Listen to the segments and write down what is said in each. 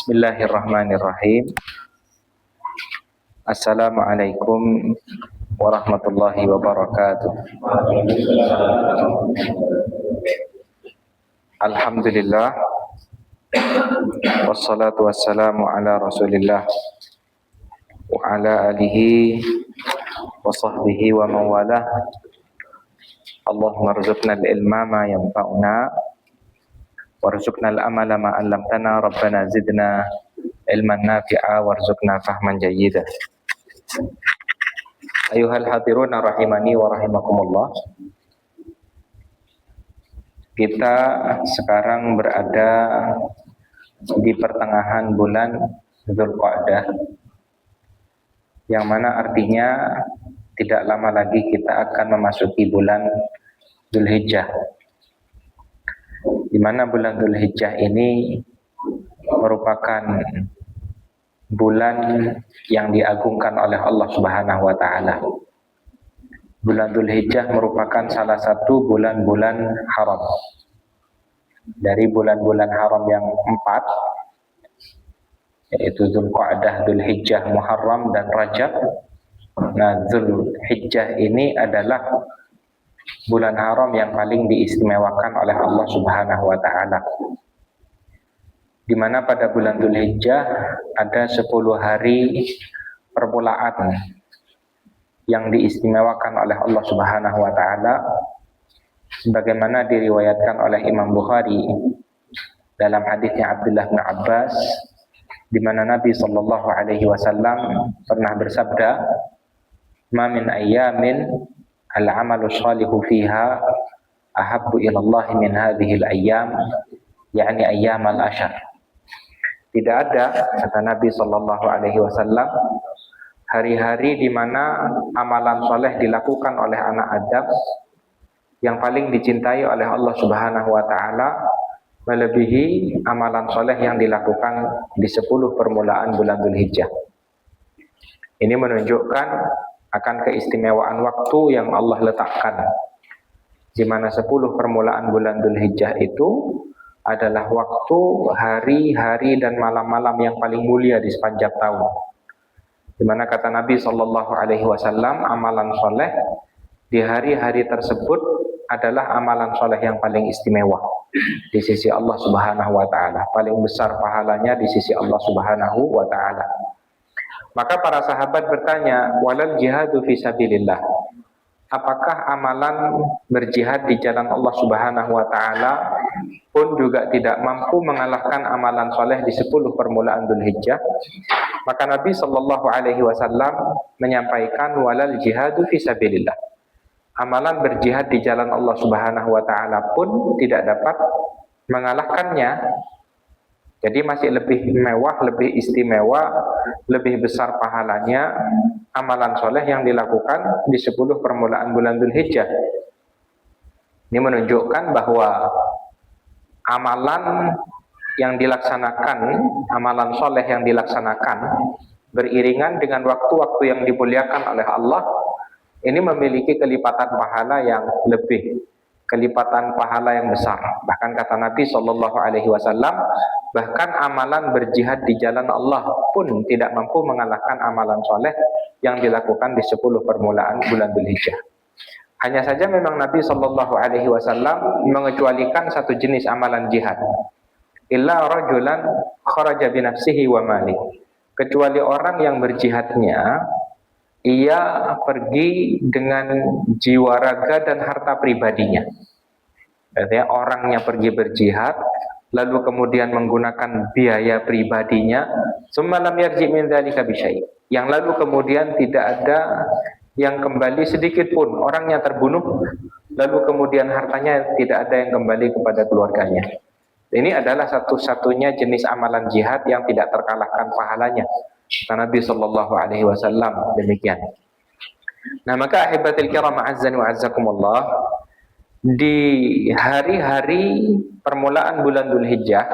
Bismillahirrahmanirrahim. Assalamualaikum warahmatullahi wabarakatuh. Alhamdulillah, wassalatu wassalamu ala rasulillah wa ala alihi wa sahbihi wa mawalah. Allahumma rzuqna al-ilma ma yanfa'una warzuqna al-amala ma 'allamtana. Rabbana zidna ilman nafi'a warzuqna fahman jayyida. Ayuhal hadiruna rahimani wa rahimakumullah. Kita sekarang berada di pertengahan bulan Dzulqa'dah, yang mana artinya tidak lama lagi kita akan memasuki bulan Dzulhijjah, di mana bulan Dzulhijjah ini merupakan bulan yang diagungkan oleh Allah Subhanahu wa taala. Bulan Dzulhijjah merupakan salah satu bulan-bulan haram. Dari bulan-bulan haram yang 4, yaitu Dzulqa'dah, Dzulhijjah, Muharram dan Rajab. Nah, Dzulhijjah ini adalah bulan haram yang paling diistimewakan oleh Allah Subhanahu wa taala, di mana pada bulan Dzulhijjah ada 10 hari permulaan yang diistimewakan oleh Allah Subhanahu wa taala, sebagaimana diriwayatkan oleh Imam Bukhari dalam hadisnya Abdullah bin Abbas, di mana Nabi sallallahu alaihi wasallam pernah bersabda, "Ma min ayyamin al-'amalu shalihu fiha ahabbu ila Allah min hadhihi al-ayyam, yakni ayyam al-ashr." Tidak ada, kata Nabi sallallahu alaihi wasallam, hari-hari di mana amalan soleh dilakukan oleh anak Adam yang paling dicintai oleh Allah Subhanahu wa taala melebihi amalan soleh yang dilakukan di 10 permulaan bulan Dzulhijjah. Ini menunjukkan akan keistimewaan waktu yang Allah letakkan, di mana 10 permulaan bulan Dzulhijjah itu adalah waktu hari-hari dan malam-malam yang paling mulia di sepanjang tahun, di mana kata Nabi sallallahu alaihi wasallam, amalan soleh di hari-hari tersebut adalah amalan soleh yang paling istimewa di sisi Allah Subhanahu wa taala, paling besar pahalanya di sisi Allah Subhanahu wa taala. Maka para sahabat bertanya, walal jihadu fi sabilillah, apakah amalan berjihad di jalan Allah Subhanahu wa taala pun juga tidak mampu mengalahkan amalan soleh di 10 permulaan Dzulhijjah? Maka Nabi sallallahu alaihi wasallam menyampaikan, walal jihadu fi sabilillah, amalan berjihad di jalan Allah Subhanahu wa taala pun tidak dapat mengalahkannya. Jadi masih lebih mewah, lebih istimewa, lebih besar pahalanya amalan soleh yang dilakukan di 10 permulaan bulan Dzulhijjah. Ini menunjukkan bahwa amalan yang dilaksanakan, amalan soleh yang dilaksanakan beriringan dengan waktu-waktu yang dimuliakan oleh Allah, ini memiliki kelipatan pahala yang lebih, kelipatan pahala yang besar. Bahkan kata Nabi sallallahu alaihi wasallam, bahkan amalan berjihad di jalan Allah pun tidak mampu mengalahkan amalan soleh yang dilakukan di 10 permulaan bulan Dzulhijjah. Hanya saja memang Nabi sallallahu alaihi wasallam mengecualikan satu jenis amalan jihad, illa rajulan kharaja bi nafsihi wa mali, kecuali orang yang berjihadnya ia pergi dengan jiwa raga dan harta pribadinya. Artinya orangnya pergi berjihad, lalu kemudian menggunakan biaya pribadinya, summa lam yarji min dzalika bi syai', yang lalu kemudian tidak ada yang kembali sedikit pun, orangnya terbunuh, lalu kemudian hartanya tidak ada yang kembali kepada keluarganya. Ini adalah satu-satunya jenis amalan jihad yang tidak terkalahkan pahalanya. Nabi sallallahu alaihi wasallam demikian. Nah, maka ahibatil kiram azzani wa azzakumullah, di hari-hari permulaan bulan Dzulhijjah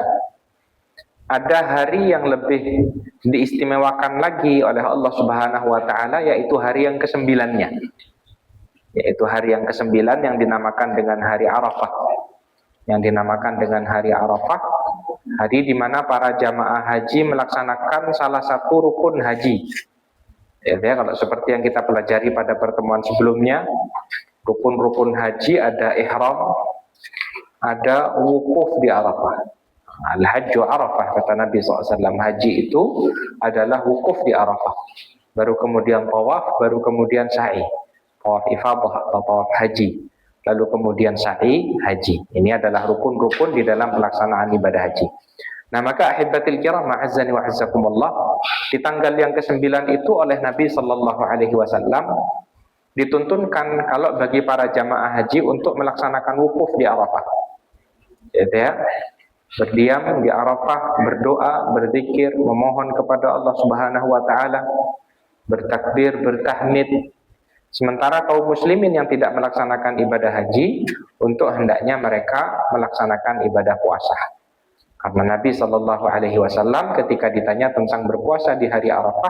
ada hari yang lebih diistimewakan lagi oleh Allah Subhanahu wa taala, yaitu hari yang ke-9-nya. Yaitu hari yang ke-9 yang dinamakan dengan hari Arafah. Yang dinamakan dengan hari Arafah, hari di mana para jamaah haji melaksanakan salah satu rukun haji. Ya, kalau seperti yang kita pelajari pada pertemuan sebelumnya, rukun-rukun haji ada ihram, ada wukuf di Arafah. Al-hajju Arafah, kata Nabi SAW. Haji itu adalah wukuf di Arafah, baru kemudian tawaf, baru kemudian sa'i, tawaf ifadah atau tawaf haji, lalu kemudian sa'i haji. Ini adalah rukun-rukun di dalam pelaksanaan ibadah haji. Nah, maka ahibatil kiram ma'azzani wa azzakumullah, di tanggal yang ke-9 itu oleh Nabi SAW dituntunkan kalau bagi para jamaah haji untuk melaksanakan wukuf di Arafah. Jadi ya, berdiam di Arafah, berdoa, berzikir, memohon kepada Allah Subhanahu wa taala, bertakbir, bertahmid. Sementara kaum muslimin yang tidak melaksanakan ibadah haji, untuk hendaknya mereka melaksanakan ibadah puasa. Karena Nabi SAW ketika ditanya tentang berpuasa di hari Arafah,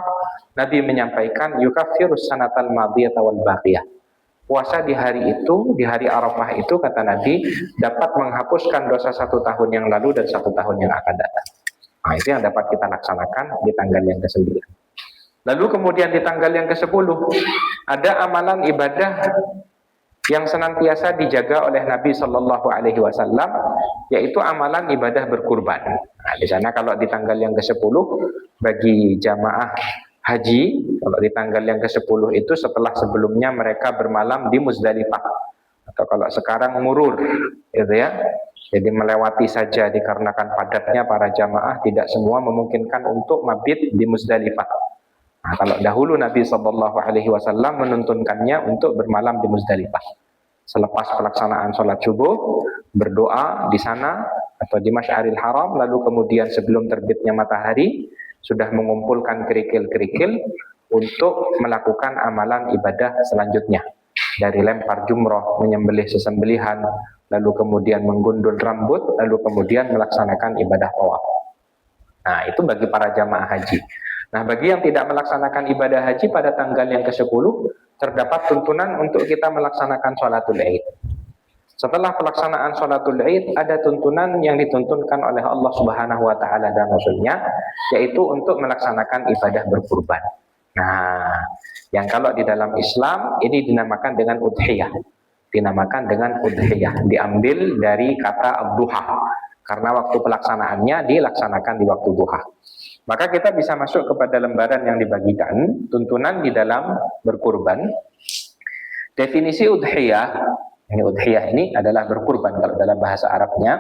Nabi menyampaikan yukaffirus sanatal madiyata wal baqiyah. Puasa di hari itu, di hari Arafah itu, kata Nabi, dapat menghapuskan dosa 1 tahun yang lalu dan 1 tahun yang akan datang. Nah, itu yang dapat kita laksanakan di tanggal yang ke-9. Lalu kemudian di tanggal yang ke-10 ada amalan ibadah yang senantiasa dijaga oleh Nabi SAW, yaitu amalan ibadah berkurban. Nah, di sana kalau di tanggal yang ke-10 bagi jamaah haji, kalau di tanggal yang ke-10 itu setelah sebelumnya mereka bermalam di Muzdalifah, atau kalau sekarang murur, gitu ya. Jadi melewati saja dikarenakan padatnya para jamaah, tidak semua memungkinkan untuk mabit di Muzdalifah. Nah, kalau dahulu Nabi SAW menuntunkannya untuk bermalam di Muzdalifah. Selepas pelaksanaan sholat subuh, berdoa di sana atau di Masy'aril Haram, lalu kemudian sebelum terbitnya matahari sudah mengumpulkan kerikil-kerikil untuk melakukan amalan ibadah selanjutnya. Dari lempar jumroh, menyembelih sesembelihan, lalu kemudian menggundul rambut, lalu kemudian melaksanakan ibadah tawaf. Nah, itu bagi para jamaah haji. Nah, bagi yang tidak melaksanakan ibadah haji pada tanggal yang ke-10, terdapat tuntunan untuk kita melaksanakan sholatul Id. Setelah pelaksanaan sholatul Id, ada tuntunan yang dituntunkan oleh Allah Subhanahu wa taala dan Rasul-Nya, yaitu untuk melaksanakan ibadah berkurban. Nah, yang kalau di dalam Islam ini dinamakan dengan udhiyah. Dinamakan dengan udhiyah, diambil dari kata ad-duha, karena waktu pelaksanaannya dilaksanakan di waktu duha. Maka kita bisa masuk kepada lembaran yang dibagikan, tuntunan di dalam berkurban. Definisi udhiyah, ini adalah berkurban kalau dalam bahasa Arabnya.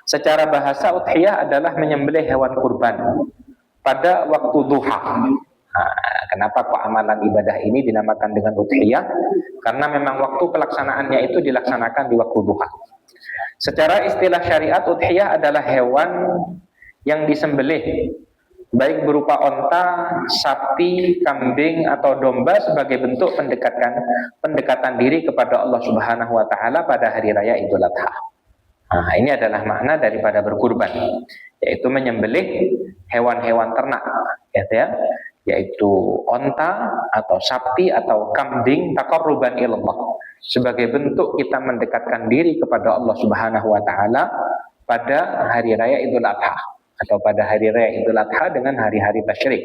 Secara bahasa, udhiyah adalah menyembelih hewan kurban pada waktu duha. Nah, kenapa kok amalan ibadah ini dinamakan dengan udhiyah? Karena memang waktu pelaksanaannya itu dilaksanakan di waktu duha. Secara istilah syariat, udhiyah adalah hewan yang disembelih, baik berupa onta, sapi, kambing, atau domba sebagai bentuk pendekatan diri kepada Allah Subhanahu wa taala pada hari raya Idul Adha. Nah, ini adalah makna daripada berkurban, yaitu menyembelih hewan-hewan ternak, yaitu onta atau sapi atau kambing, taqarruban ilallah, sebagai bentuk kita mendekatkan diri kepada Allah Subhanahu wa taala pada hari raya Idul Adha, atau pada hari raya Idul Adha dengan hari-hari tasyrik.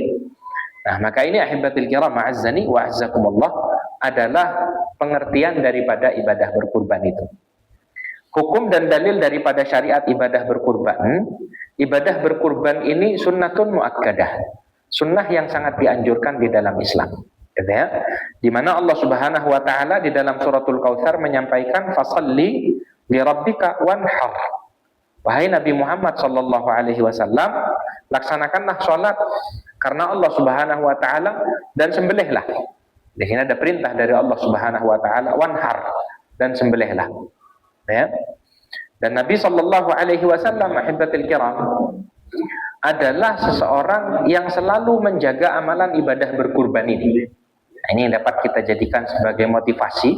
Nah, maka ini ahibatil kiram ma'azzani wa azzakumullah adalah pengertian daripada ibadah berkurban itu. Hukum dan dalil daripada syariat ibadah berkurban ini sunnatun muakkadah, sunnah yang sangat dianjurkan di dalam Islam. Di mana Allah Subhanahu wa taala di dalam suratul Kautsar menyampaikan fasalli li rabbika wanhar. Wahai Nabi Muhammad sallallahu alaihi wasallam, laksanakanlah sholat karena Allah Subhanahu wa taala dan sembelihlah. Di sini ada perintah dari Allah Subhanahu wa taala, wanhar, dan sembelihlah. Ya. Dan Nabi sallallahu alaihi wasallam, ahibatul kiram, adalah seseorang yang selalu menjaga amalan ibadah berkurban ini. Nah, ini yang dapat kita jadikan sebagai motivasi,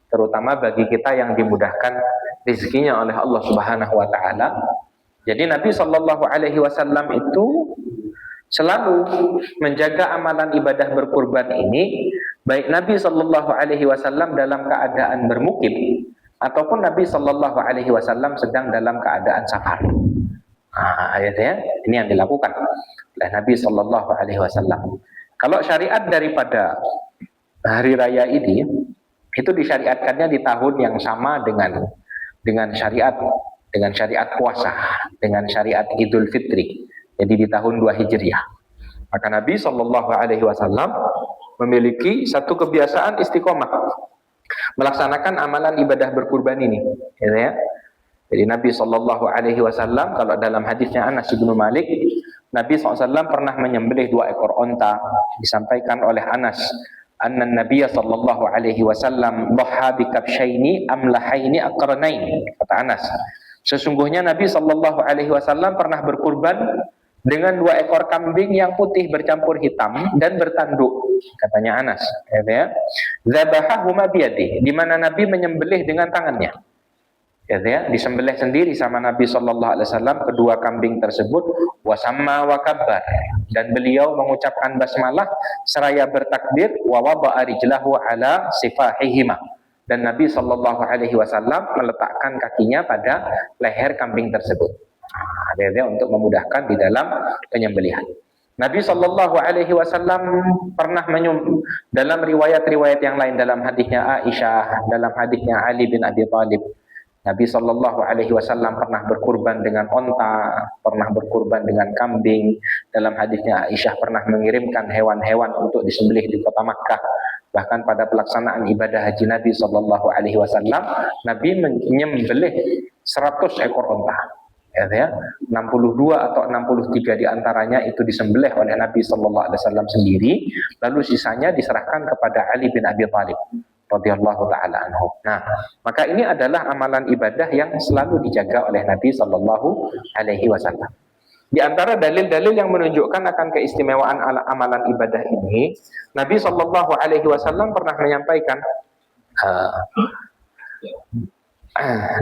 terutama bagi kita yang dimudahkan rezekinya oleh Allah Subhanahu wa taala. Jadi Nabi sallallahu alaihi wasallam itu selalu menjaga amalan ibadah berkurban ini, baik Nabi sallallahu alaihi wasallam dalam keadaan bermukim ataupun Nabi sallallahu alaihi wasallam sedang dalam keadaan safar. Ayatnya ini yang dilakukan oleh Nabi Shallallahu Alaihi Wasallam. Kalau syariat daripada hari raya ini itu disyariatkannya di tahun yang sama dengan syariat puasa, dengan syariat Idul Fitri. Jadi di tahun 2 Hijriah. Maka Nabi Shallallahu Alaihi Wasallam memiliki satu kebiasaan istiqomah melaksanakan amalan ibadah berkurban ini, gitu ya. Jadi Nabi Shallallahu Alaihi Wasallam kalau dalam hadisnya Anas bin Malik, Nabi SAW pernah menyembelih 2 ekor onta. Disampaikan oleh Anas, anna Nabi Shallallahu Alaihi Wasallam dhaha bi kabshaini amlahaini aqranain. Kata Anas, sesungguhnya Nabi Shallallahu Alaihi Wasallam pernah berkurban dengan 2 ekor kambing yang putih bercampur hitam dan bertanduk. Katanya Anas, ya, dzabahahuma biyadi, di mana Nabi menyembelih dengan tangannya. Ya, disembelih sendiri sama Nabi Shallallahu Alaihi Wasallam kedua kambing tersebut, wasamma wa kabbar, dan beliau mengucapkan basmalah seraya bertakbir, wa wada'a rijlahu ala sifahihima, dan Nabi Shallallahu Alaihi Wasallam meletakkan kakinya pada leher kambing tersebut. Untuk memudahkan di dalam penyembelihan. Nabi Shallallahu Alaihi Wasallam pernah dalam riwayat-riwayat yang lain, dalam hadisnya Aisyah, dalam hadisnya Ali bin Abi Thalib, Nabi Shallallahu Alaihi Wasallam pernah berkurban dengan onta, pernah berkurban dengan kambing. Dalam hadisnya Aisyah pernah mengirimkan hewan-hewan untuk disembelih di kota Makkah. Bahkan pada pelaksanaan ibadah haji Nabi Shallallahu Alaihi Wasallam, Nabi menyembelih 100 ekor onta. Ya, 62 atau 63 diantaranya itu disembelih oleh Nabi Shallallahu Alaihi Wasallam sendiri, lalu sisanya diserahkan kepada Ali bin Abi Thalib radhiyallahu taala anhu. Nah, maka ini adalah amalan ibadah yang selalu dijaga oleh Nabi Shallallahu Alaihi Wasallam. Di antara dalil-dalil yang menunjukkan akan keistimewaan amalan ibadah ini, Nabi Shallallahu Alaihi Wasallam pernah menyampaikan,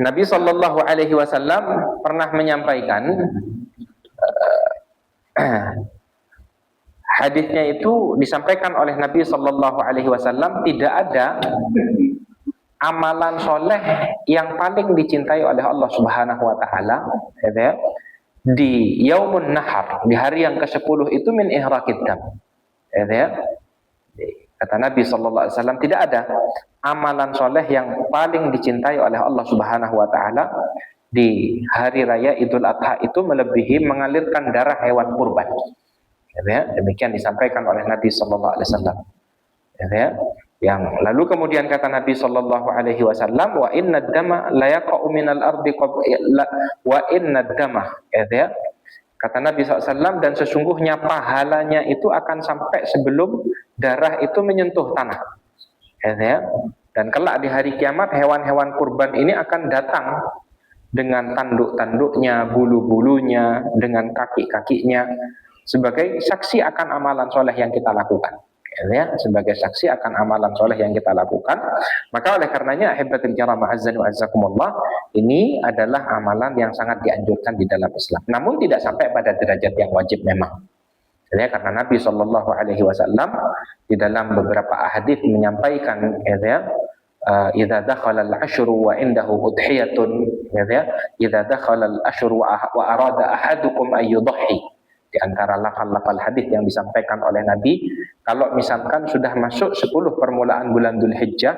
Nabi Shallallahu Alaihi Wasallam pernah menyampaikan hadisnya itu disampaikan oleh Nabi Shallallahu Alaihi Wasallam, tidak ada amalan soleh yang paling dicintai oleh Allah Subhanahu Wa Taala di Yaumun Nahar, di hari yang ke-10 itu, min ihraqid dam. Kata Nabi Shallallahu Alaihi Wasallam, tidak ada amalan soleh yang paling dicintai oleh Allah Subhanahu Wa Taala di hari raya Idul Adha itu melebihi mengalirkan darah hewan kurban. Ya, demikian disampaikan oleh Nabi Shallallahu Alaihi Wasallam. Ya, yang lalu kemudian kata Nabi Shallallahu Alaihi Wasallam, wa inna dama la yaqa'u minal ardi wa inna dama. Ya, kata Nabi SAW, dan sesungguhnya pahalanya itu akan sampai sebelum darah itu menyentuh tanah. Ya, dan kelak di hari kiamat hewan-hewan kurban ini akan datang dengan tanduk-tanduknya, bulu-bulunya, dengan kaki-kakinya, sebagai saksi akan amalan soleh yang kita lakukan. Ya, sebagai saksi akan amalan soleh yang kita lakukan. Maka oleh karenanya, ahibatul kiram azzani wa azzakumullah, ini adalah amalan yang sangat dianjurkan di dalam Islam. Namun tidak sampai pada derajat yang wajib memang. Ya, karena Nabi Shallallahu Alaihi Wasallam di dalam beberapa hadits menyampaikan, idza dakhala al-ashru wa indahu udhiyatun, idza dakhala al-ashru wa arada ahadukum ay yudhi. Di antara lafal-lafal hadis yang disampaikan oleh Nabi, kalau misalkan sudah masuk 10 permulaan bulan Dzulhijjah,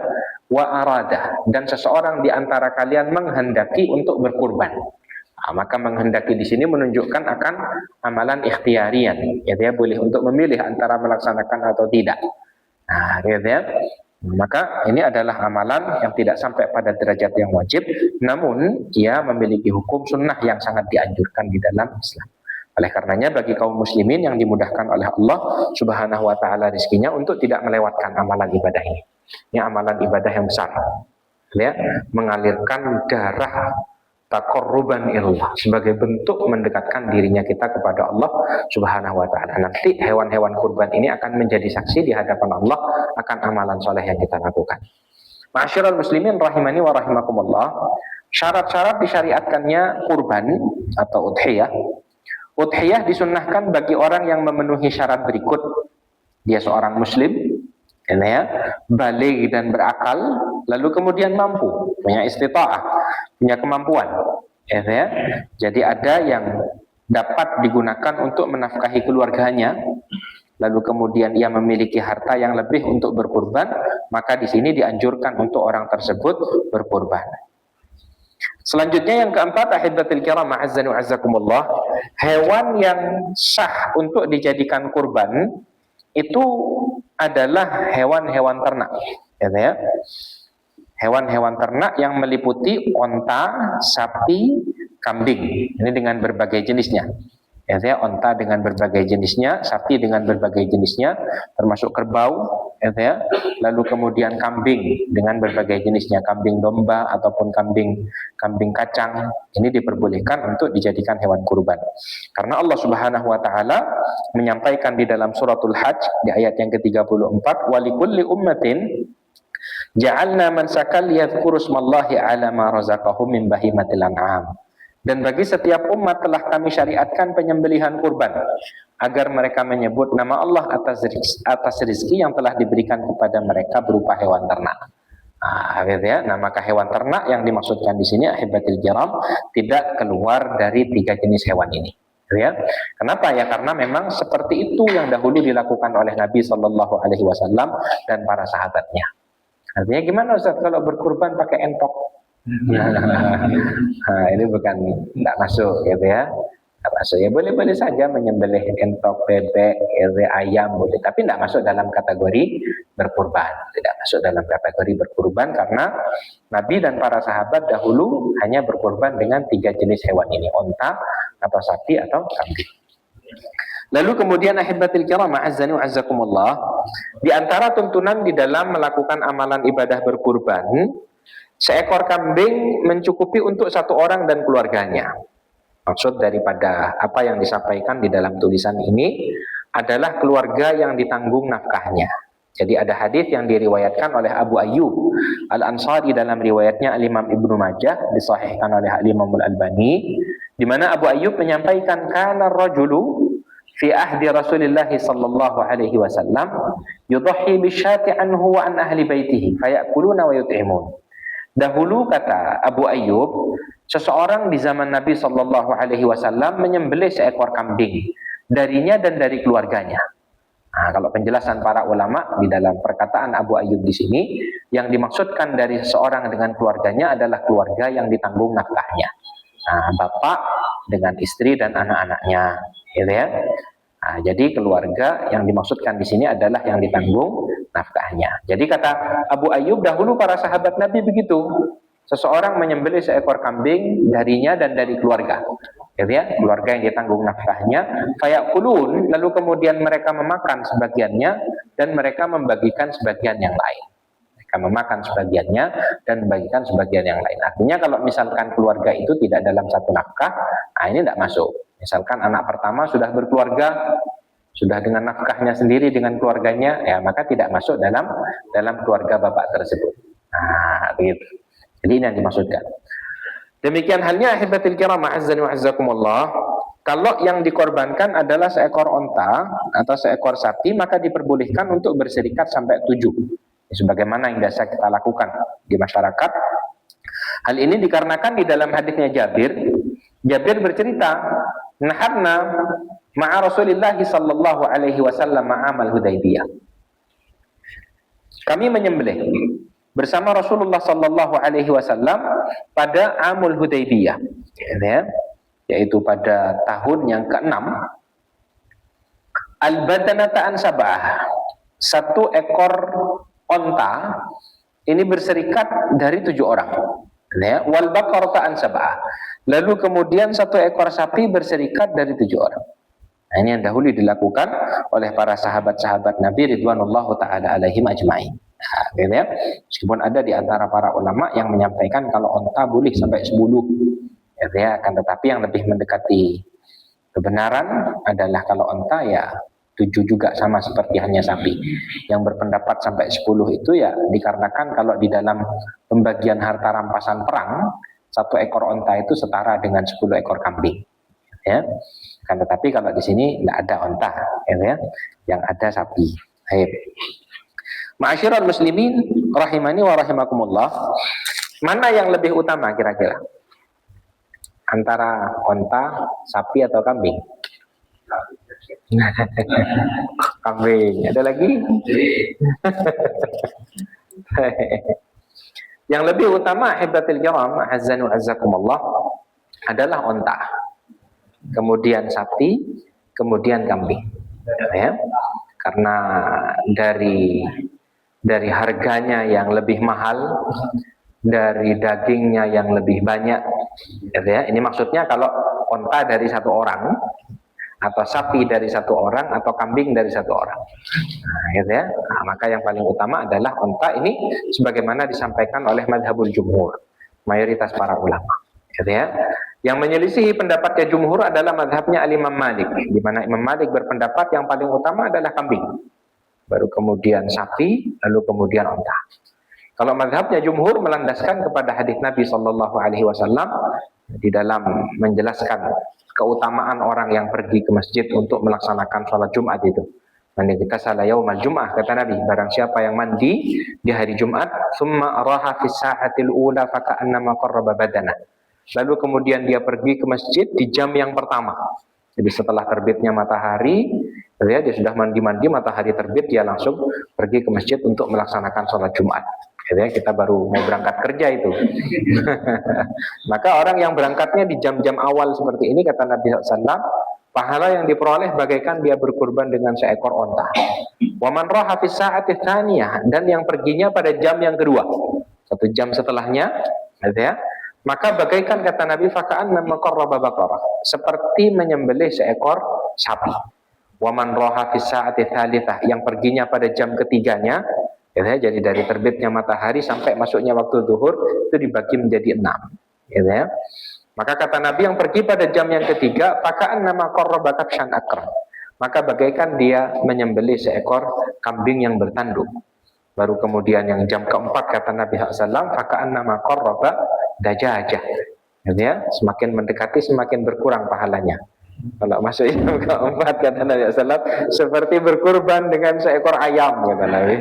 wa arada, dan seseorang di antara kalian menghendaki untuk berkurban, maka menghendaki di sini menunjukkan akan amalan ikhtiyarian, dia boleh untuk memilih antara melaksanakan atau tidak. Maka ini adalah amalan yang tidak sampai pada derajat yang wajib, namun ia memiliki hukum sunnah yang sangat dianjurkan di dalam Islam. Oleh karenanya bagi kaum muslimin yang dimudahkan oleh Allah Subhanahu wa taala rezekinya untuk tidak melewatkan amalan ibadah ini. Ini amalan ibadah yang besar. Ya, mengalirkan darah taqarruban ilallah sebagai bentuk mendekatkan dirinya kita kepada Allah Subhanahu wa taala. Nanti hewan-hewan kurban ini akan menjadi saksi di hadapan Allah akan amalan soleh yang kita lakukan. Ma'asyiral muslimin rahimani wa rahimakumullah, syarat-syarat disyariatkannya kurban atau udhiyah. Udhiyah disunnahkan bagi orang yang memenuhi syarat berikut. Dia seorang muslim, baligh dan berakal, lalu kemudian mampu, punya istita'ah, punya kemampuan. ya. Jadi ada yang dapat digunakan untuk menafkahi keluarganya, lalu kemudian ia memiliki harta yang lebih untuk berkurban, maka di sini dianjurkan untuk orang tersebut berkurban. Selanjutnya yang keempat, ahibatul kiram ma'azzani wa'azzakumullah, hewan yang sah untuk dijadikan kurban itu adalah hewan-hewan ternak, ya. Hewan-hewan ternak yang meliputi onta, sapi, kambing. Ini dengan berbagai jenisnya. Ya, onta dengan berbagai jenisnya, sapi dengan berbagai jenisnya, termasuk kerbau, ya. Lalu kemudian kambing dengan berbagai jenisnya, kambing domba ataupun kambing kacang. Ini diperbolehkan untuk dijadikan hewan kurban. Karena Allah Subhanahu wa taala menyampaikan di dalam suratul Hajj di ayat yang ke-34, "Walikulli ummatin ja'alna mansakal yadhkuru smallahi 'ala ma razaqahum min bahimatil an'am." Dan bagi setiap umat telah kami syariatkan penyembelihan kurban agar mereka menyebut nama Allah atas rezeki yang telah diberikan kepada mereka berupa hewan ternak. Gitu ya. Nah, maka hewan ternak yang dimaksudkan di sini ahibatil kiram tidak keluar dari 3 jenis hewan ini. Ya. Kenapa ya? Karena memang seperti itu yang dahulu dilakukan oleh Nabi Shallallahu Alaihi Wasallam dan para sahabatnya. Artinya gimana Ustaz kalau berkurban pakai entok? Nah, ini bukan, tidak masuk, gitu ya. Tidak masuk. Ya boleh-boleh saja menyembelih entok, bebek, ayam boleh, tapi tidak masuk dalam kategori berkurban. Tidak masuk dalam kategori berkurban karena Nabi dan para sahabat dahulu hanya berkurban dengan 3 jenis hewan ini, onta atau sapi atau kambing. Lalu kemudian ahibatil kiram ma'azzani wa'azzakumullah, di antara tuntunan di dalam melakukan amalan ibadah berkurban, seekor kambing mencukupi untuk 1 orang dan keluarganya. Maksud daripada apa yang disampaikan di dalam tulisan ini adalah keluarga yang ditanggung nafkahnya. Jadi ada hadis yang diriwayatkan oleh Abu Ayyub Al-Ansari dalam riwayatnya Al-Imam Ibnu Majah, disahihkan oleh Al-Imam Al-Albani, di mana Abu Ayyub menyampaikan kana rajulu fi ahdi Rasulillah sallallahu alaihi wasallam yudhi bisyati anhu wa an ahli baitihi fayakuluna wa yut'imun. Dahulu, kata Abu Ayyub, seseorang di zaman Nabi Shallallahu Alaihi Wasallam menyembelih seekor kambing darinya dan dari keluarganya. Nah, kalau penjelasan para ulama di dalam perkataan Abu Ayyub di sini, yang dimaksudkan dari seseorang dengan keluarganya adalah keluarga yang ditanggung nafkahnya. Nah, bapak dengan istri dan anak-anaknya, gitu ya. Nah, jadi keluarga yang dimaksudkan di sini adalah yang ditanggung nafkahnya. Jadi kata Abu Ayyub, dahulu para sahabat Nabi begitu. Seseorang menyembelih seekor kambing darinya dan dari keluarga. Gitu ya, keluarga yang ditanggung nafkahnya, fayakulun, lalu kemudian mereka memakan sebagiannya dan mereka membagikan sebagian yang lain. Mereka memakan sebagiannya dan membagikan sebagian yang lain. Artinya kalau misalkan keluarga itu tidak dalam satu nafkah, nah ini tidak masuk. Misalkan anak pertama sudah berkeluarga, sudah dengan nafkahnya sendiri dengan keluarganya, ya maka tidak masuk dalam keluarga bapak tersebut. Nah, begitu. Jadi ini yang dimaksudkan. Demikian halnya ahibatil kiram ma'azzani wa'azzakumullah, kalau yang dikorbankan adalah seekor onta atau seekor sapi, maka diperbolehkan untuk berserikat sampai 7. Sebagaimana yang biasa kita lakukan di masyarakat. Hal ini dikarenakan di dalam hadisnya Jabir bercerita, naharna ma'a Rasulillah sallallahu alaihi wasallam ma'amal Hudaybiyah. Kami menyembelih bersama Rasulullah sallallahu alaihi wasallam pada Amul Hudaybiyah, ya, yaitu pada tahun yang ke-6. Al-badanata an sab'ah, 1 ekor onta ini berserikat dari 7 orang. Ya, wal baqarata an sab'ah. Lalu kemudian 1 ekor sapi berserikat dari 7 orang. Nah, ini yang dahulu dilakukan oleh para sahabat-sahabat Nabi ridwanullahu taala alaihim ajmain. Nah, gitu ya. Meskipun ada di antara para ulama yang menyampaikan kalau onta boleh sampai 10. Gitu ya, akan tetapi yang lebih mendekati kebenaran adalah kalau onta ya 7 juga, sama seperti hanya sapi. Yang berpendapat sampai 10 itu ya dikarenakan kalau di dalam pembagian harta rampasan perang, 1 ekor onta itu setara dengan 10 ekor kambing. Ya. Kan tetapi kalau di sini tidak ada onta, ya, yang ada sapi. Baik. Ma'asyiral muslimin rahimani wa rahimakumullah, mana yang lebih utama kira-kira? Antara onta, sapi atau kambing? Kambing. Ada lagi? Yang lebih utama hibatil kiram, azanu azzakumullah, adalah onta, kemudian sapi, kemudian kambing. Ya. Karena dari harganya yang lebih mahal, dari dagingnya yang lebih banyak. Ya. Ini maksudnya kalau onta dari satu orang, atau sapi dari satu orang, atau kambing dari satu orang. Nah, gitu ya. Nah, maka yang paling utama adalah onta ini, sebagaimana disampaikan oleh madhabul jumhur, mayoritas para ulama. Gitu ya. Yang menyelisihi pendapatnya jumhur adalah madhabnya Imam Malik, di mana Imam Malik berpendapat yang paling utama adalah kambing, baru kemudian sapi, lalu kemudian onta. Kalau madhabnya jumhur melandaskan kepada hadis Nabi Shallallahu Alaihi Wasallam di dalam menjelaskan keutamaan orang yang pergi ke masjid untuk melaksanakan sholat Jumat itu. Mandi kita salah yaumal Jum'ah, kata Nabi, barang siapa yang mandi di hari Jumat, summa araha fi sa'atil ula faka'annama qarraba badana. Lalu kemudian dia pergi ke masjid di jam yang pertama. Jadi setelah terbitnya matahari, dia sudah mandi-mandi, matahari terbit, dia langsung pergi ke masjid untuk melaksanakan sholat Jumat. Kita baru mau berangkat kerja itu. Maka orang yang berangkatnya di jam-jam awal seperti ini, kata Nabi SAW, pahala yang diperoleh bagaikan dia berkurban dengan seekor onta. Waman raha fi sa'ati tsaniyah, dan yang perginya pada jam yang kedua, 1 jam setelahnya, ya, maka bagaikan, kata Nabi, faka'an nama qarraba baqarah, seperti menyembelih seekor sapi. Waman raha fi sa'ati tsalitsah, yang perginya pada jam ketiganya, ya, jadi dari terbitnya matahari sampai masuknya waktu zuhur itu dibagi menjadi 6. Ya. Maka kata Nabi yang pergi pada jam yang ketiga, faka'an nama qarraba kabshan akram, maka bagaikan dia menyembelih seekor kambing yang bertanduk. Baru kemudian yang jam keempat, kata Nabi SAW, faka'an nama qarraba dajajah. Ya, semakin mendekati semakin berkurang pahalanya. Kalau masuk jam keempat, kata Nabi SAW, seperti berkurban dengan seekor ayam, kata Nabi.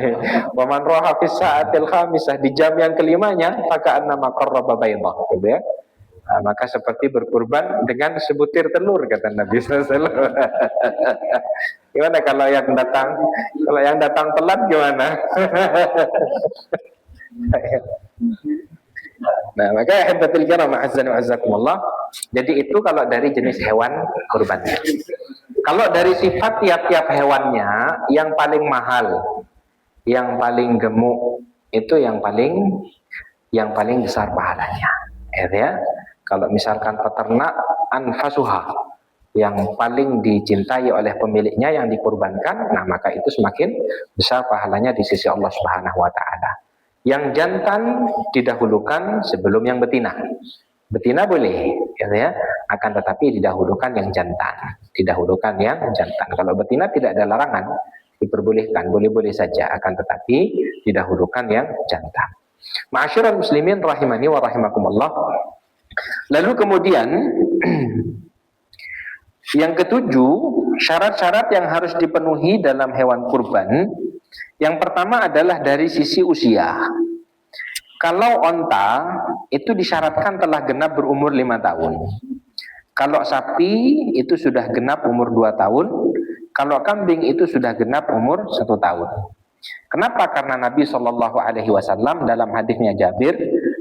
Waman roha fis sa'atil khamisah, di jam yang kelimanya, faka'an nama qarraba baydah, gitu ya. Nah, maka seperti berkurban dengan sebutir telur, kata Nabi SAW. Gimana kalau yang datang telat gimana? Nah, maka hibatul kiram azza wa azakumullah. Jadi itu kalau dari jenis hewan kurbannya. Kalau dari sifat tiap-tiap hewannya, yang paling mahal, yang paling gemuk, itu yang paling besar pahalanya. Ya. Kalau misalkan peternak, anfasuha, yang paling dicintai oleh pemiliknya yang dikurbankan, nah maka itu semakin besar pahalanya di sisi Allah Subhanahu wa taala. Yang jantan didahulukan sebelum yang betina. Betina boleh, ya, akan tetapi didahulukan yang jantan. Didahulukan yang jantan. Kalau betina tidak ada larangan, diperbolehkan, boleh-boleh saja, akan tetapi didahulukan yang jantan. Ma'asyiral muslimin rahimani wa rahimakumullah. Lalu kemudian yang ketujuh, syarat-syarat yang harus dipenuhi dalam hewan kurban. Yang pertama adalah dari sisi usia. Kalau onta itu disyaratkan telah genap berumur 5 tahun. Kalau sapi itu sudah genap umur 2 tahun. Kalau kambing itu sudah genap umur 1 tahun. Kenapa? Karena Nabi Shallallahu Alaihi Wasallam dalam hadisnya Jabir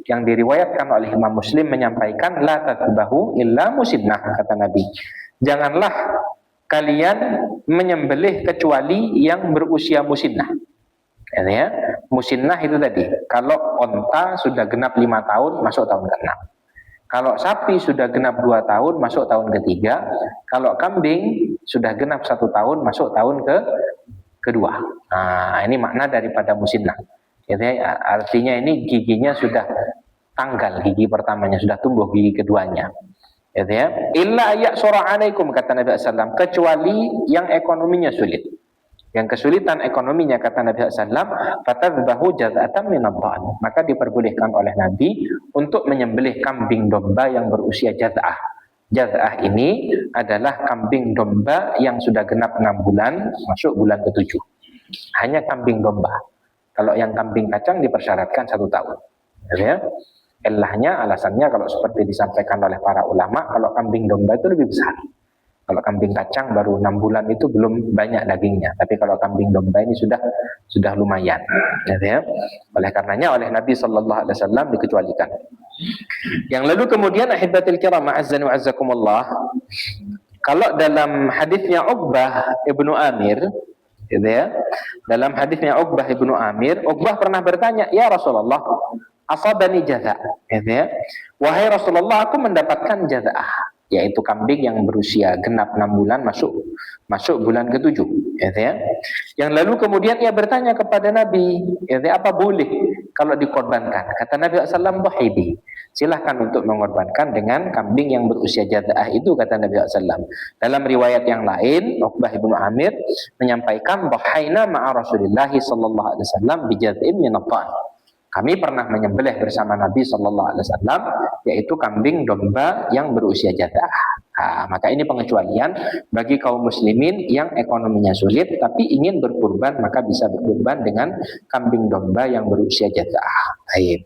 yang diriwayatkan oleh Imam Muslim menyampaikan, la tadbahu illa musinnah, kata Nabi. Janganlah kalian menyembelih kecuali yang berusia musinnah. Ya, musinnah itu tadi, kalau onta sudah genap 5 tahun masuk tahun ke-6. Kalau sapi sudah genap 2 tahun masuk tahun ke-3. Kalau kambing sudah genap 1 tahun masuk tahun kedua. Nah, ini makna daripada musinnah. Ya, artinya ini giginya sudah tanggal, gigi pertamanya sudah tumbuh, gigi keduanya. Ya, illa ya'sura alaikum, kata Nabi SAW, kecuali yang ekonominya sulit. Yang kesulitan ekonominya, kata Nabi SAW, fatadbahu jaz'atan minadh-dha'n, maka diperbolehkan oleh Nabi untuk menyembelih kambing domba yang berusia jaz'ah. Jaz'ah ini adalah kambing domba yang sudah genap 6 bulan, masuk bulan ke-7. Hanya kambing domba. Kalau yang kambing kacang dipersyaratkan 1 tahun. Ya. Ilahnya, alasannya kalau seperti disampaikan oleh para ulama, kalau kambing domba itu lebih besar. Kalau kambing kacang baru 6 bulan itu belum banyak dagingnya, tapi kalau kambing domba ini sudah lumayan. Ya. Oleh karenanya oleh Nabi Sallallahu Alaihi Wasallam dikecualikan. Yang lalu kemudian ahibatil kiram ma'azzan wa azzakumullah, kalau dalam hadisnya Uqbah ibnu Amir, gitu ya, dalam hadisnya Uqbah ibnu Amir, Uqbah pernah bertanya, ya Rasulullah, asabani jazaa, gitu ya, wahai Rasulullah, aku mendapatkan jazaa, yaitu kambing yang berusia genap 6 bulan masuk bulan ke-7, gitu ya. Yang lalu kemudian ia bertanya kepada Nabi, gitu ya, apa boleh kalau dikorbankan? Kata Nabi SAW, dhahibi, silahkan untuk mengorbankan dengan kambing yang berusia jaza'ah itu, kata Nabi SAW. Dalam riwayat yang lain, Uqbah ibnu Amir menyampaikan, dhahaina ma'a Rasulillah sallallahu alaihi wasallam bi jaz'in min at-ta'am. Kami pernah menyembelih bersama Nabi sallallahu alaihi wasallam, yaitu kambing domba yang berusia jaza'ah. Maka ini pengecualian bagi kaum muslimin yang ekonominya sulit tapi ingin berkurban, maka bisa berkurban dengan kambing domba yang berusia jaza'ah. Baik.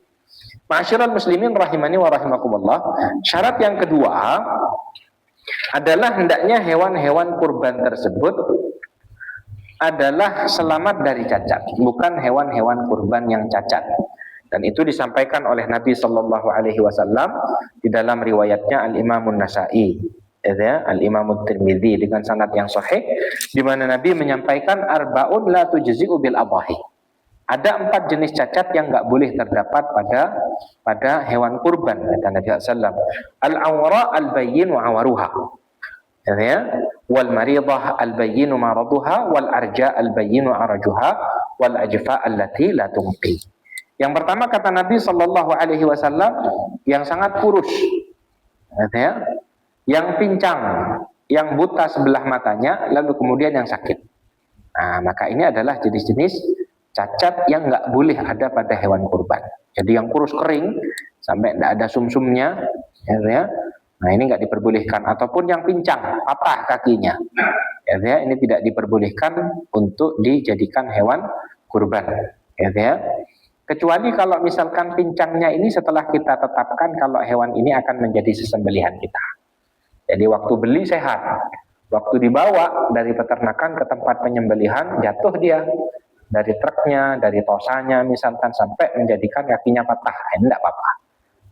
Ma'asyiral muslimin rahimani wa rahimakumullah, syarat yang kedua adalah hendaknya hewan-hewan kurban tersebut adalah selamat dari cacat, bukan hewan-hewan kurban yang cacat. Dan itu disampaikan oleh Nabi Sallallahu Alaihi Wasallam di dalam riwayatnya Al-Imam An-Nasa'i, ya, Al-Imam At-Tirmidzi dengan sanad yang sahih, di mana Nabi menyampaikan arba'un la tujzi'u bil adhahi. Ada 4 jenis cacat yang enggak boleh terdapat pada hewan kurban, kata Nabi SAW. Al-awra al-bayyin wa awaruha, ya, wal maridah al-bayyin maraduha, wal arja al-bayyin arajuha, wal ajfa allati la tunqi. Yang pertama kata Nabi Sallallahu Alaihi Wasallam, yang sangat kurus, ya, yang pincang, yang buta sebelah matanya, lalu kemudian yang sakit. Maka ini adalah jenis-jenis cacat yang nggak boleh ada pada hewan kurban. Jadi yang kurus kering sampai tidak ada sumsumnya, ya, nah ini nggak diperbolehkan. Ataupun yang pincang, patah kakinya, ya, ini tidak diperbolehkan untuk dijadikan hewan kurban, ya. Kecuali kalau misalkan pincangnya ini setelah kita tetapkan kalau hewan ini akan menjadi sesembelihan kita. Jadi waktu beli sehat, waktu dibawa dari peternakan ke tempat penyembelihan jatuh dia dari truknya, dari tosanya misalkan sampai menjadikan kakinya patah, tidak apa-apa.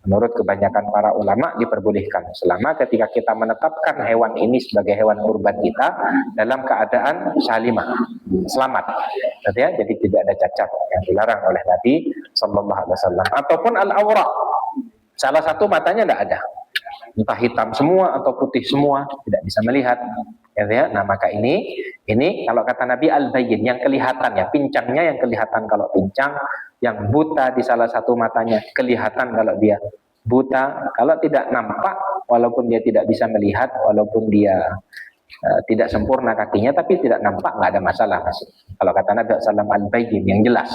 Menurut kebanyakan para ulama diperbolehkan selama ketika kita menetapkan hewan ini sebagai hewan kurban kita dalam keadaan salimah, selamat, ya, jadi tidak ada cacat yang dilarang oleh Nabi Sallallahu Alaihi Wasallam. Ataupun al-awra, salah satu matanya tidak ada, entah hitam semua atau putih semua, tidak bisa melihat, ya. Nah maka ini kalau kata Nabi al-bayyin, yang kelihatan, ya, pincangnya yang kelihatan kalau pincang, yang buta di salah satu matanya kelihatan kalau dia buta, kalau tidak nampak walaupun dia tidak bisa melihat, walaupun dia tidak sempurna kakinya tapi tidak nampak, nggak ada masalah masih. Kalau kata Nabi SAW al-bayyin, yang jelas,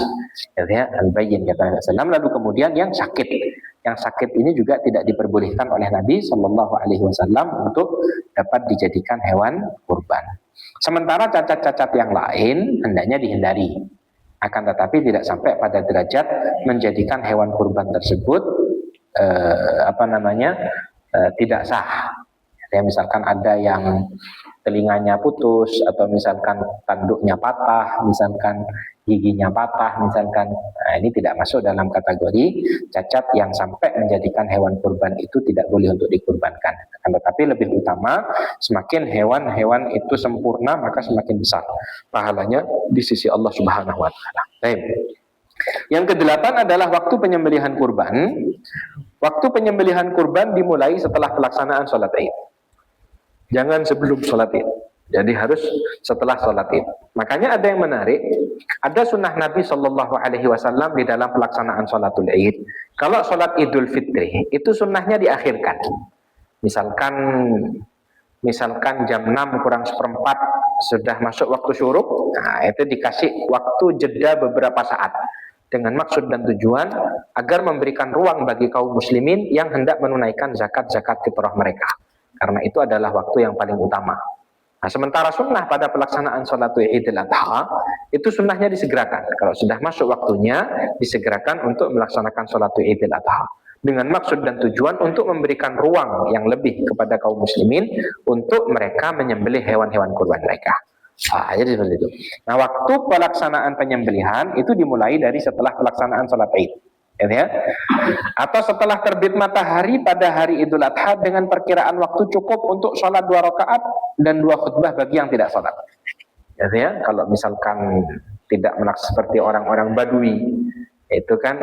ya, al-bayyin kata Nabi SAW. Lalu kemudian yang sakit ini juga tidak diperbolehkan oleh Nabi Sallallahu Alaihi Wasallam untuk dapat dijadikan hewan kurban. Sementara cacat-cacat yang lain hendaknya dihindari, akan tetapi tidak sampai pada derajat menjadikan hewan kurban tersebut tidak sah. Ya, misalkan ada yang telinganya putus, atau misalkan tanduknya patah, misalkan giginya patah, misalkan, ini tidak masuk dalam kategori cacat yang sampai menjadikan hewan kurban itu tidak boleh untuk dikurbankan. Akan tetapi lebih utama, semakin hewan-hewan itu sempurna maka semakin besar pahalanya di sisi Allah Subhanahu Wa Taala. Baik. Yang kedelapan adalah waktu penyembelihan kurban. Waktu penyembelihan kurban dimulai setelah pelaksanaan sholat Id. Jangan sebelum sholat Id. Jadi harus setelah sholat Id. Makanya ada yang menarik, ada sunnah Nabi Shallallahu Alaihi Wasallam di dalam pelaksanaan sholatul Id. Kalau sholat Idul Fitri itu sunnahnya diakhirkan. Misalkan jam 6 kurang seperempat sudah masuk waktu syuruk, nah itu dikasih waktu jeda beberapa saat dengan maksud dan tujuan agar memberikan ruang bagi kaum muslimin yang hendak menunaikan zakat fitrah mereka. Karena itu adalah waktu yang paling utama. Nah, sementara sunnah pada pelaksanaan sholatul Idul Adha itu sunnahnya disegerakan. Kalau sudah masuk waktunya, disegerakan untuk melaksanakan sholatul Idul Adha. dengan maksud dan tujuan untuk memberikan ruang yang lebih kepada kaum muslimin untuk mereka menyembelih hewan-hewan kurban mereka. Jadi seperti itu. Nah, waktu pelaksanaan penyembelihan itu dimulai dari setelah pelaksanaan sholat Id, ya, atau setelah terbit matahari pada hari Idul Adha dengan perkiraan waktu cukup untuk sholat 2 rakaat dan 2 khutbah bagi yang tidak sholat. Ya, kalau misalkan tidak melaksanakan seperti orang-orang Badui, itu kan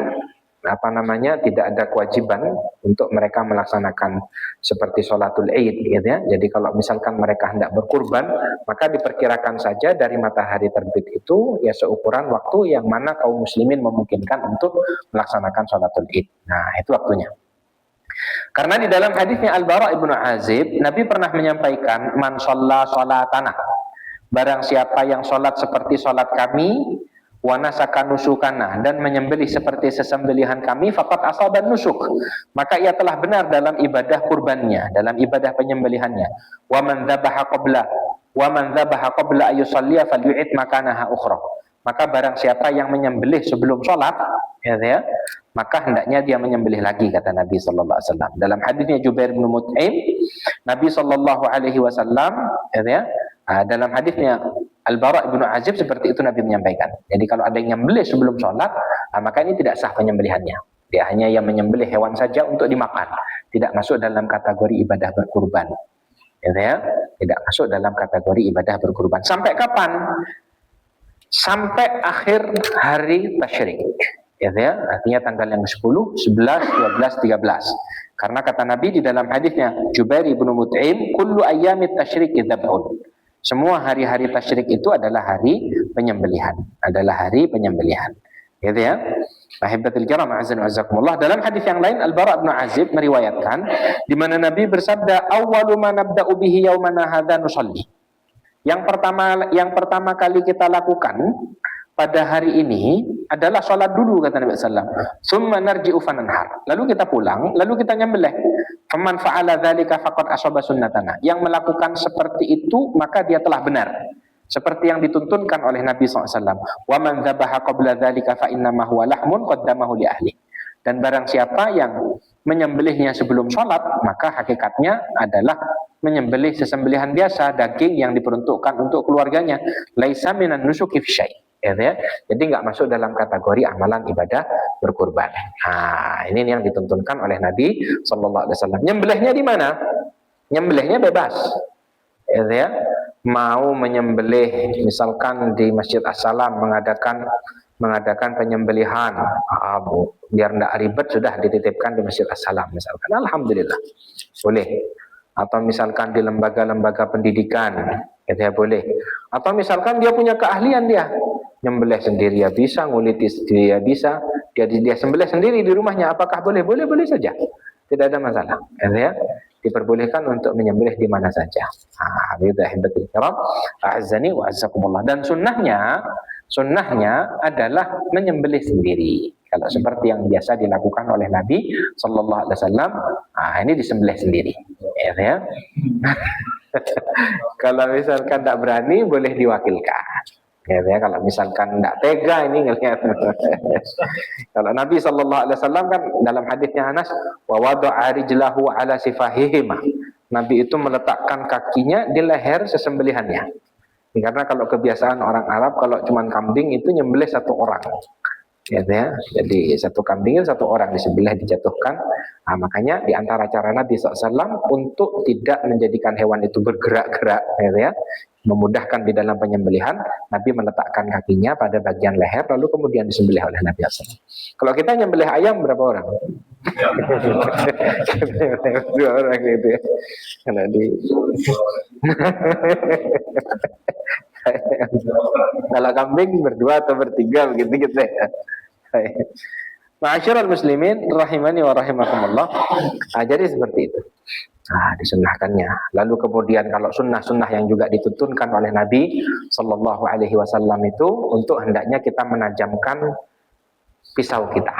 tidak ada kewajiban untuk mereka melaksanakan seperti sholatul Id, gitu ya. Jadi kalau misalkan mereka hendak berkurban, maka diperkirakan saja dari matahari terbit itu ya seukuran waktu yang mana kaum muslimin memungkinkan untuk melaksanakan sholatul Id. Nah, itu waktunya. Karena di dalam hadisnya Al-Bara ibnu Azib, Nabi pernah menyampaikan, man shalla sholatana, barang siapa yang sholat seperti sholat kami, wa nasaka nusukana, dan menyembelih seperti sesembelihan kami, faqad asaban nusuk, maka ia telah benar dalam ibadah kurbannya, dalam ibadah penyembelihannya. Wa man dzabaha qabla ayyusalliya falyu'id makanaha ukhra, maka barang siapa yang menyembelih sebelum sholat, ya, maka hendaknya dia menyembelih lagi, kata Nabi sallallahu alaihi wasallam. Dalam hadisnya Jubair bin Mut'im, Nabi sallallahu alaihi wasallam, ya, dalam hadisnya Al-Bara ibnu Azib seperti itu Nabi menyampaikan. Jadi kalau ada yang menyembelih sebelum sholat, maka ini tidak sah penyembelihannya. Dia hanya yang menyembelih hewan saja untuk dimakan, tidak masuk dalam kategori ibadah berkurban. Ya, tidak masuk dalam kategori ibadah berkurban. Sampai kapan? Sampai akhir hari tasyrik. Ya, artinya tanggal yang 10, 11, 12, 13. Karena kata Nabi di dalam hadisnya Jubair bin Mut'im, kullu ayyamit tasyriki dzabhun. Semua hari-hari tasyrik itu adalah hari penyembelihan, Gitu ya. Ahibatul kiram, azan wa azakumullah. Dalam hadis yang lain Al-Bara bin Azib meriwayatkan di mana Nabi bersabda, awwalu ma nabda'u bihi yaumana hadza nusalli. Yang pertama kali kita lakukan pada hari ini adalah sholat dulu, kata Nabi sallallahu alaihi wasallam. Tsumma narji'u fananhar. Lalu kita pulang, lalu kita nyembelih. Faman fa'ala dzalika faqad asaba sunnatana. Yang melakukan seperti itu maka dia telah benar, seperti yang dituntunkan oleh Nabi SAW. Wa man dzabaha qabla dzalika fa innama huwa lahmun qaddamahu li ahli. Dan barang siapa yang menyembelihnya sebelum sholat, maka hakikatnya adalah menyembelih sesembelihan biasa, daging yang diperuntukkan untuk keluarganya. Laisa minan nusuki fi syai'. Ya. Jadi nggak masuk dalam kategori amalan ibadah berkurban. Nah, ini yang dituntunkan oleh Nabi Sallallahu Alaihi Wasallam. Nyembelihnya di mana? Nyembelihnya bebas. Ya. Mau menyembelih misalkan di Masjid As-Salam mengadakan penyembelihan, biar tidak ribet sudah dititipkan di Masjid As-Salam misalkan, alhamdulillah boleh. Atau misalkan di lembaga-lembaga pendidikan, ya boleh. Atau misalkan dia punya keahlian, dia nyembelih sendiri ya bisa, nguliti sendiri ya bisa, dia sembelih sendiri di rumahnya, apakah boleh? Boleh saja, tidak ada masalah, ya. Diperbolehkan untuk menyembelih di mana saja. Bidahibatul kiram, a'azzani wa azzakumullah. Dan sunnahnya adalah menyembelih sendiri. Kalau seperti yang biasa dilakukan oleh Nabi Sallallahu Alaihi Wasallam, ini disembelih sendiri. Ya. Kalau misalkan tidak berani, boleh diwakilkan. Ya, kalau misalkan tidak tega ini ngelihat. Kalau Nabi Sallallahu Alaihi Wasallam kan dalam hadisnya Anas, wa wada'a rijlahu ala sifahihima. Nabi itu meletakkan kakinya di leher sesembelihannya. Karena kalau kebiasaan orang Arab, kalau cuma kambing itu nyembelih satu orang. Ya, jadi satu kambing itu satu orang disembelih, dijatuhkan. Makanya di antara cara Nabi SAW untuk tidak menjadikan hewan itu bergerak-gerak, ya, memudahkan di dalam penyembelihan, Nabi meletakkan kakinya pada bagian leher, lalu kemudian disembelih oleh Nabi SAW. Kalau kita nyembelih ayam berapa orang? Dua orang gitu ya. Karena kalau kambing berdua atau bertiga begitu ya. Ma'asyiral muslimin rahimani wa rahimakumullah. Jadi seperti itu. Disunnahkannya. Lalu kemudian kalau sunnah-sunnah yang juga dituntunkan oleh Nabi Sallallahu Alaihi Wasallam itu untuk hendaknya kita menajamkan pisau kita,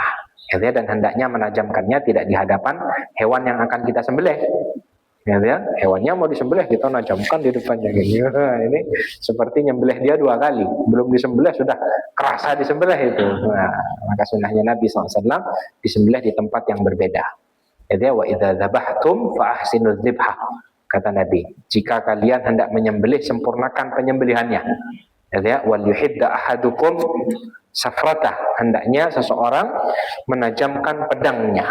dan hendaknya menajamkannya tidak di hadapan hewan yang akan kita sembelih. Ya, hewannya mau disembelih kita najamkan di depannya gini. Ini seperti nyembelih dia 2 kali, belum disembelih sudah kerasa disembelih itu. Nah, maka sunnahnya Nabi SAW disembelih di tempat yang berbeda. Jadi wa idza dzabhtum fa ahsinuz dzibhah. Kata Nabi, jika kalian hendak menyembelih sempurnakan penyembelihannya. Jadi wal yuhidda ahadukum safrata, hendaknya seseorang menajamkan pedangnya,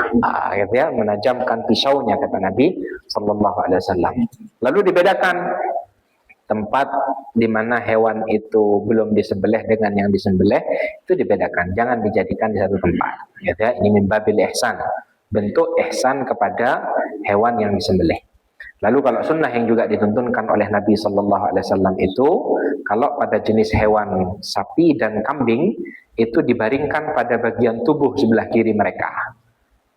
gitu ya, menajamkan pisaunya kata Nabi sallallahu alaihi wasallam. Lalu dibedakan tempat di mana hewan itu belum disembelih dengan yang disembelih, itu dibedakan, jangan dijadikan di satu tempat, gitu ya. Ini min babil ihsan, bentuk ihsan kepada hewan yang disembelih. Lalu kalau sunnah yang juga dituntunkan oleh Nabi Sallallahu Alaihi Wasallam itu, kalau pada jenis hewan sapi dan kambing itu dibaringkan pada bagian tubuh sebelah kiri mereka,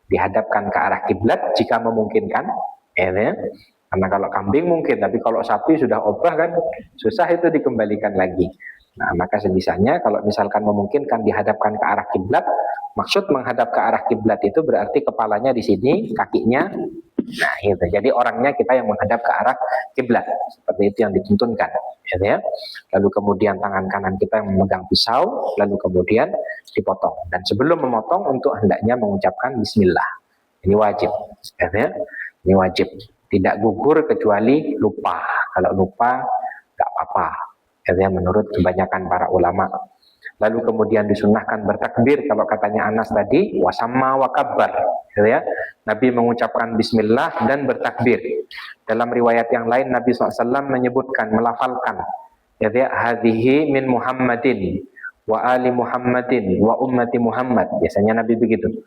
dihadapkan ke arah kiblat jika memungkinkan, ya. Karena kalau kambing mungkin, tapi kalau sapi sudah obah kan susah itu dikembalikan lagi. Nah, maka sebisanya kalau misalkan memungkinkan dihadapkan ke arah kiblat, maksud menghadap ke arah kiblat itu berarti kepalanya di sini, kakinya. Nah, itu. Jadi orangnya kita yang menghadap ke arah kiblat. Seperti itu yang dituntunkan, ya. Lalu kemudian tangan kanan kita yang memegang pisau, lalu kemudian dipotong. Dan sebelum memotong untuk hendaknya mengucapkan bismillah. Ini wajib, ya. Ini wajib. Tidak gugur kecuali lupa. Kalau lupa enggak apa-apa. Ya, menurut kebanyakan para ulama. Lalu kemudian disunnahkan bertakbir, kalau katanya Anas tadi, wasamma wa kabbar, ya. Nabi mengucapkan bismillah dan bertakbir. Dalam riwayat yang lain Nabi SAW menyebutkan, melafalkan, ya, hadhihi min Muhammadin wa ali Muhammadin wa ummati Muhammad. Biasanya Nabi begitu.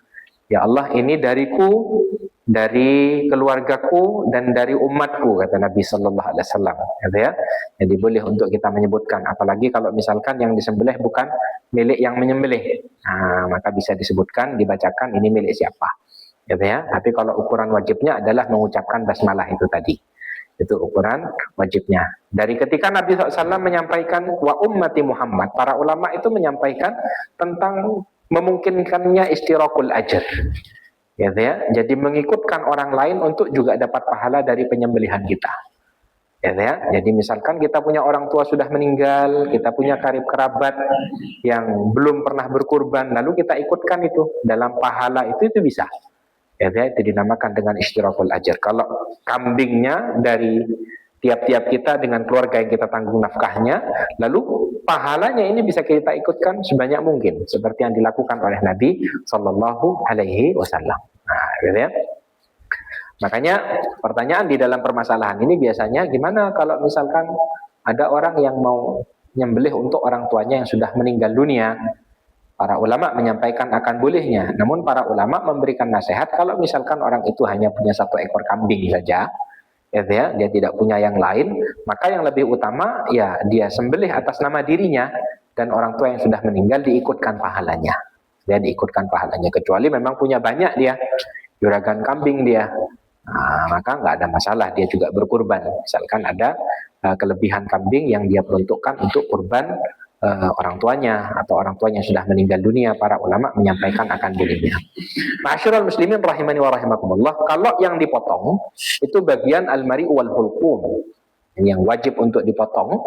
Ya Allah, ini dariku, dari keluargaku dan dari umatku, kata Nabi Sallallahu Alaihi Wasallam, ya. Jadi boleh untuk kita menyebutkan, apalagi kalau misalkan yang disembelih bukan milik yang menyembelih, nah, maka bisa disebutkan, dibacakan ini milik siapa, ya. Tapi kalau ukuran wajibnya adalah mengucapkan basmalah itu tadi, itu ukuran wajibnya. Dari ketika Nabi SAW menyampaikan wa ummati Muhammad, para ulama itu menyampaikan tentang memungkinkannya istirakul ajr. Ya, jadi mengikutkan orang lain untuk juga dapat pahala dari penyembelihan kita. Ya, jadi misalkan kita punya orang tua sudah meninggal, kita punya karib kerabat yang belum pernah berkurban, lalu kita ikutkan itu dalam pahala itu bisa. Ya, itu dinamakan dengan istirakul ajr. Kalau kambingnya dari tiap-tiap kita dengan keluarga yang kita tanggung nafkahnya, lalu pahalanya ini bisa kita ikutkan sebanyak mungkin, seperti yang dilakukan oleh Nabi Sallallahu Alaihi Wasallam. Nah, ya. Makanya pertanyaan di dalam permasalahan ini biasanya gimana kalau misalkan ada orang yang mau nyembelih untuk orang tuanya yang sudah meninggal dunia. Para ulama menyampaikan akan bolehnya, namun para ulama memberikan nasihat kalau misalkan orang itu hanya punya 1 ekor kambing saja, ya, dia tidak punya yang lain, maka yang lebih utama ya dia sembelih atas nama dirinya, dan orang tua yang sudah meninggal diikutkan pahalanya. Dia diikutkan pahalanya, kecuali memang punya banyak dia, juragan kambing dia, nah, maka nggak ada masalah, dia juga berkurban. Misalkan ada kelebihan kambing yang dia peruntukkan untuk kurban orang tuanya atau orang tuanya yang sudah meninggal dunia, para ulama menyampaikan akan bolehnya. Ma'asyiral muslimin rahimani wa rahimakumullah, kalau yang dipotong itu bagian al-mari' wal hulqum, yang wajib untuk dipotong,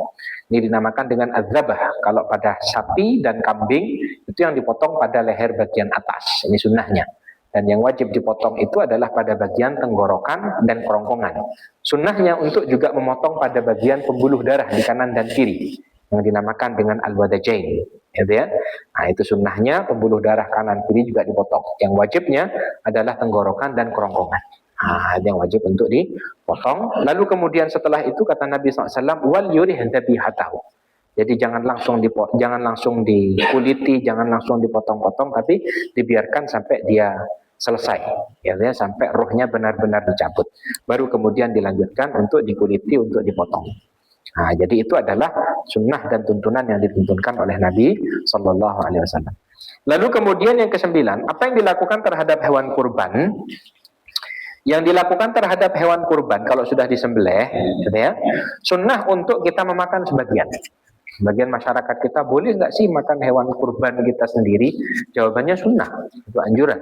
ini dinamakan dengan adzabah. Kalau pada sapi dan kambing itu yang dipotong pada leher bagian atas, ini sunnahnya. Dan yang wajib dipotong itu adalah pada bagian tenggorokan dan kerongkongan. Sunnahnya untuk juga memotong pada bagian pembuluh darah di kanan dan kiri, yang dinamakan dengan al-wadajain, ya. Nah, itu sunnahnya, pembuluh darah kanan kiri juga dipotong. Yang wajibnya adalah tenggorokan dan kerongkongan. Nah, yang wajib untuk dipotong. Lalu kemudian setelah itu kata Nabi SAW, wal yurih dzabihatahu. Jadi jangan langsung dikuliti, jangan langsung dipotong-potong, tapi dibiarkan sampai dia selesai, ya, sampai rohnya benar-benar dicabut. Baru kemudian dilanjutkan untuk dikuliti, untuk dipotong. Nah, jadi itu adalah sunnah dan tuntunan yang dituntunkan oleh Nabi Sallallahu Alaihi Wasallam. Lalu kemudian yang ke-9, apa yang dilakukan terhadap hewan kurban? Yang dilakukan terhadap hewan kurban kalau sudah disembelih, ya, sunnah untuk kita memakan sebagian. Sebagian masyarakat kita boleh nggak sih makan hewan kurban kita sendiri? Jawabannya sunnah, itu anjuran.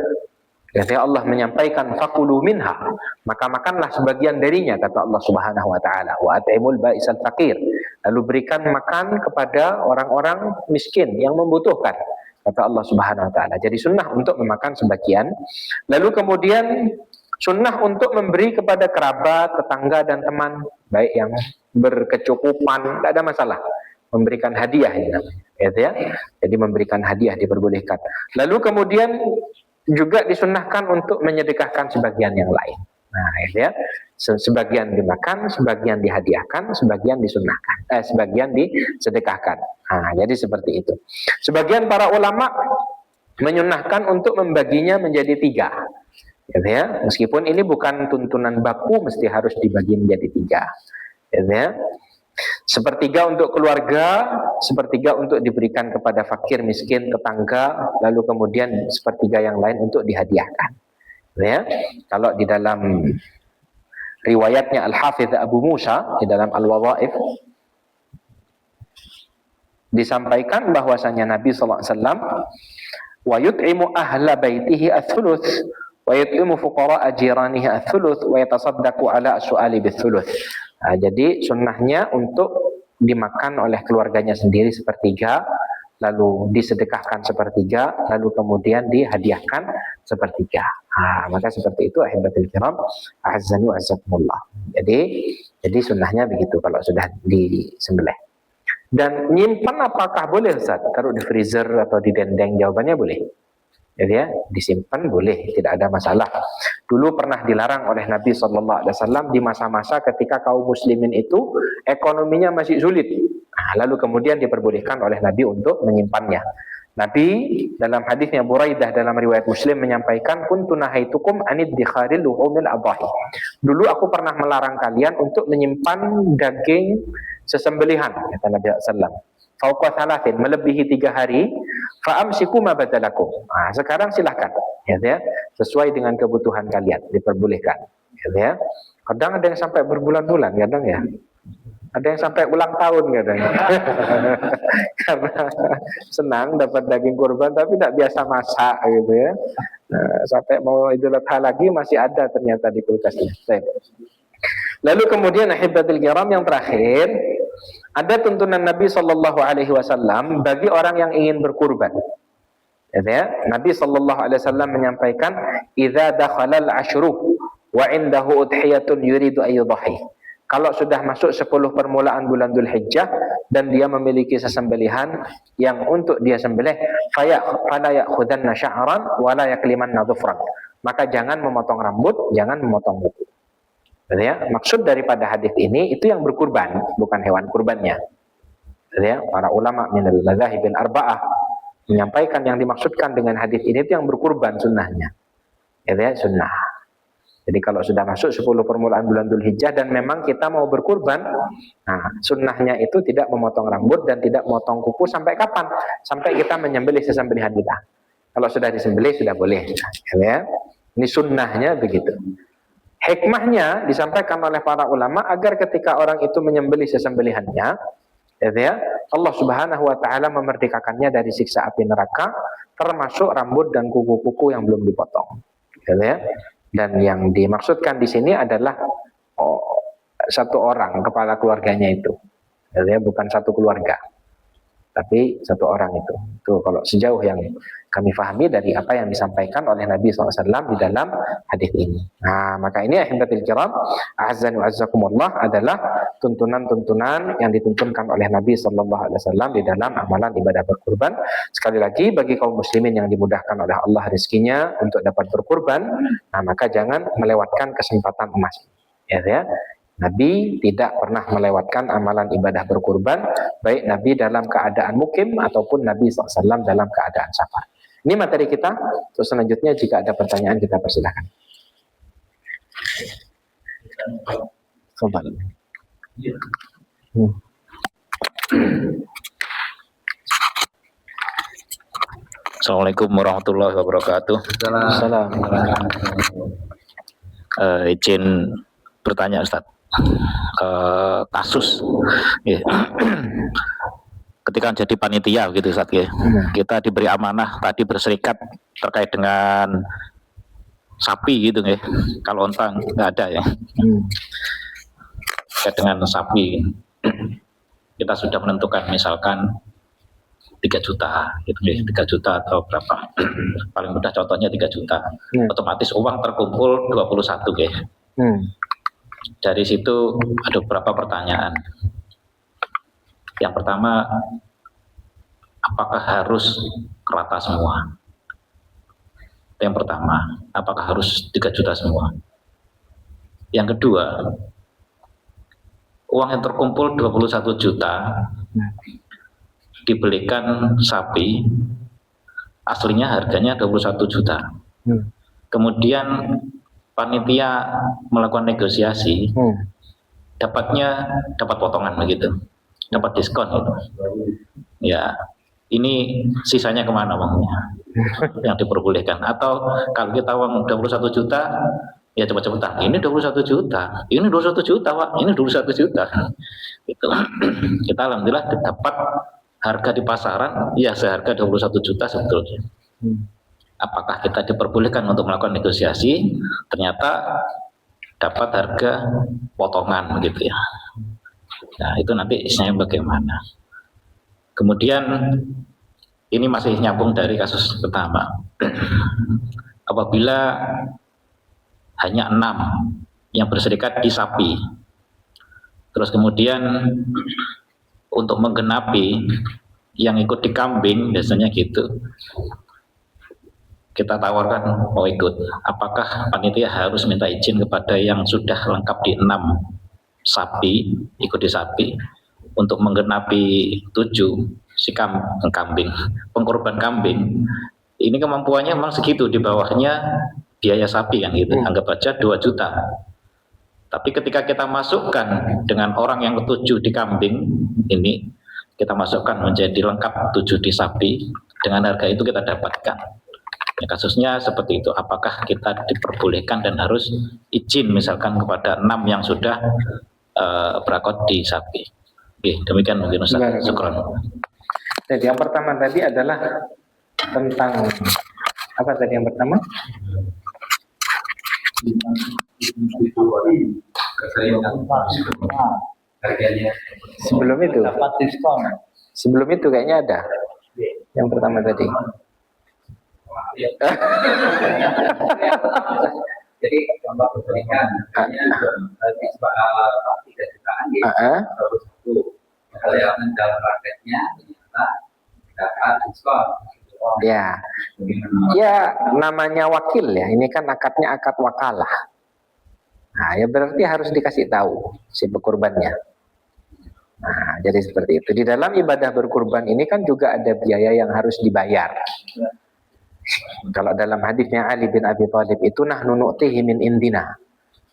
Ketika Allah menyampaikan fakulu minha, maka makanlah sebagian darinya, kata Allah Subhanahu wa taala, wa at'imul ba'isal faqir. Lalu berikan makan kepada orang-orang miskin yang membutuhkan, kata Allah Subhanahu wa taala. Jadi sunnah untuk memakan sebagian. Lalu kemudian sunnah untuk memberi kepada kerabat, tetangga dan teman, baik yang berkecukupan, tidak ada masalah. Memberikan hadiah ini namanya, ya. Jadi memberikan hadiah diperbolehkan. Lalu kemudian juga disunnahkan untuk menyedekahkan sebagian yang lain. Nah, ya, sebagian dimakan, sebagian dihadiahkan, sebagian disunnahkan, sebagian disedekahkan. Nah, jadi seperti itu. Sebagian para ulama menyunnahkan untuk membaginya menjadi 3. Ya, meskipun ini bukan tuntunan baku mesti harus dibagi menjadi 3. Ya. Sepertiga untuk keluarga, sepertiga untuk diberikan kepada fakir, miskin, tetangga, lalu kemudian sepertiga yang lain untuk dihadiahkan. Ya, kalau di dalam riwayatnya Al-Hafidh Abu Musa di dalam Al-Wadhaif disampaikan bahwasanya Nabi SAW wa yut'imu ahla baitihi ats-tsuluts wa yut'imu fuqara'a jiranihi ats-tsuluts wa yatasaddaqu ala su'ali bits-tsuluts. Nah, jadi sunnahnya untuk dimakan oleh keluarganya sendiri sepertiga, lalu disedekahkan sepertiga, lalu kemudian dihadiahkan sepertiga. Nah, maka seperti itu ahibatul kiram, azzani wa azzakumullah. Jadi sunnahnya begitu kalau sudah disembelih. Dan nyimpan apakah boleh Ustaz? Taruh di freezer atau di dendeng? Jawabannya boleh. Jadi ya, disimpan boleh, tidak ada masalah. Dulu pernah dilarang oleh Nabi SAW di masa-masa ketika kaum muslimin itu ekonominya masih sulit. Nah, lalu kemudian diperbolehkan oleh Nabi untuk menyimpannya. Nabi dalam hadisnya Buraidah dalam riwayat Muslim menyampaikan, kuntu nahaitukum anid dikharil luhumil adhahi. Dulu aku pernah melarang kalian untuk menyimpan daging sesembelihan, kata Nabi SAW. Fauqa thalathin, melebihi 3 hari, fa'amsiku ma badalakum. Nah, sekarang silahkan, ya, sesuai dengan kebutuhan kalian, diperbolehkan, ya. Kadang ada yang sampai berbulan-bulan, kadang ya. Ada yang sampai ulang tahun kadang. Karena senang dapat daging kurban tapi tidak biasa masak gitu ya. Nah, sampai mau Idul Adha lagi masih ada ternyata di kulkasnya. Lalu kemudian ahibatul kiram yang terakhir, ada tuntunan Nabi Shallallahu Alaihi Wasallam bagi orang yang ingin berkurban. Ya, Nabi Shallallahu Alaihi Wasallam menyampaikan, "Idza dakhalal ashru wa indahu udhiyatun yuridu ayyudhi." Kalau sudah masuk 10 permulaan bulan Dzulhijjah dan dia memiliki sesembelihan yang untuk dia sembelih, fala ya'khudanna sya'ran wa la yaklimanna dhufran. Maka jangan memotong rambut, jangan memotong kuku. Ya, maksud daripada hadis ini itu yang berkurban, bukan hewan kurbannya. Ya, para ulama minal madzahibil arba'ah menyampaikan yang dimaksudkan dengan hadis ini itu yang berkurban sunnahnya. Ya, sunnah. Jadi kalau sudah masuk 10 permulaan bulan Dzulhijjah dan memang kita mau berkurban, nah sunnahnya itu tidak memotong rambut dan tidak memotong kuku sampai kapan? Sampai kita menyembelih sesembelihan kita. Kalau sudah disembelih sudah boleh. Ya, ini sunnahnya begitu. Hikmahnya disampaikan oleh para ulama agar ketika orang itu menyembelih sesembelihannya, ya, Allah Subhanahu wa taala memerdekakannya dari siksa api neraka, termasuk rambut dan kuku-kuku yang belum dipotong. Ya. Dan yang dimaksudkan di sini adalah satu orang kepala keluarganya itu. Ya, bukan satu keluarga. Tapi satu orang itu. Itu kalau sejauh yang kami pahami dari apa yang disampaikan oleh Nabi SAW di dalam hadis ini. Nah, maka ini ahibatul kiram, azzani wa azzakumullah adalah tuntunan-tuntunan yang dituntunkan oleh Nabi SAW di dalam amalan ibadah berkurban. Sekali lagi, bagi kaum muslimin yang dimudahkan oleh Allah rezekinya untuk dapat berkurban, nah maka jangan melewatkan kesempatan emas. Ya. Nabi tidak pernah melewatkan amalan ibadah berkurban, baik Nabi dalam keadaan mukim ataupun Nabi SAW dalam keadaan safar. Ini materi kita. Terus selanjutnya jika ada pertanyaan kita persilakan. Assalamualaikum warahmatullahi wabarakatuh. Izin bertanya Ustaz. Kasus ketika jadi panitia gitu Ustaz ya. Kita diberi amanah tadi berserikat terkait dengan sapi gitu ya. Kalau unta nggak ada ya. Terkait dengan sapi, kita sudah menentukan misalkan 3 juta gitu ya, 3 juta atau berapa. Paling mudah contohnya 3 juta. Otomatis uang terkumpul 21 ya. Dari situ ada beberapa pertanyaan. Yang pertama, apakah harus rata semua? Yang pertama, apakah harus 3 juta semua? Yang kedua, uang yang terkumpul 21 juta dibelikan sapi, aslinya harganya 21 juta. Kemudian panitia melakukan negosiasi, dapat potongan begitu, dapat diskon gitu. Ya, ini sisanya kemana uangnya yang diperbolehkan? Atau kalau kita uang 21 juta, ya cepat-cepatan, ini 21 juta, ini 21 juta Pak, ini 21 juta. Gitu. Kita alhamdulillah dapat harga di pasaran, ya seharga 21 juta sebetulnya. Apakah kita diperbolehkan untuk melakukan negosiasi? Ternyata dapat harga potongan begitu ya. Nah itu nanti isinya bagaimana. Kemudian ini masih nyambung dari kasus pertama. Apabila hanya 6 yang berserikat di sapi, terus kemudian untuk menggenapi yang ikut di kambing, biasanya gitu, kita tawarkan mau ikut. Apakah panitia harus minta izin kepada yang sudah lengkap di 6 sapi, ikut di sapi, untuk menggenapi 7 si kambing, pengkorban kambing. Ini kemampuannya memang segitu, di bawahnya biaya sapi kan gitu, anggap aja 2 juta. Tapi ketika kita masukkan dengan orang yang ke-7 di kambing, ini kita masukkan menjadi lengkap 7 di sapi, dengan harga itu kita dapatkan. Ya, kasusnya seperti itu. Apakah kita diperbolehkan dan harus izin misalkan kepada 6 yang sudah berakot di sapi? Oke, demikian mungkin Ustaz. Syukran. Jadi yang pertama tadi adalah tentang apa tadi yang pertama? Sebelum itu dapat diskon. Sebelum itu kayaknya ada. Yang pertama tadi. Jadi contoh pemberikan hanya 3 jutaan baru satu. Kalau yang dalam prakteknya ternyata dapat diskon. Ya, ya namanya wakil ya. Ini kan akadnya akad wakalah. Nah, ya berarti harus dikasih tahu si berkurbannya. Nah, jadi seperti itu. Di dalam ibadah berkurban ini kan juga ada biaya yang harus dibayar. Kalau dalam hadisnya Ali bin Abi Thalib itu nahnu nu'tihi min indina.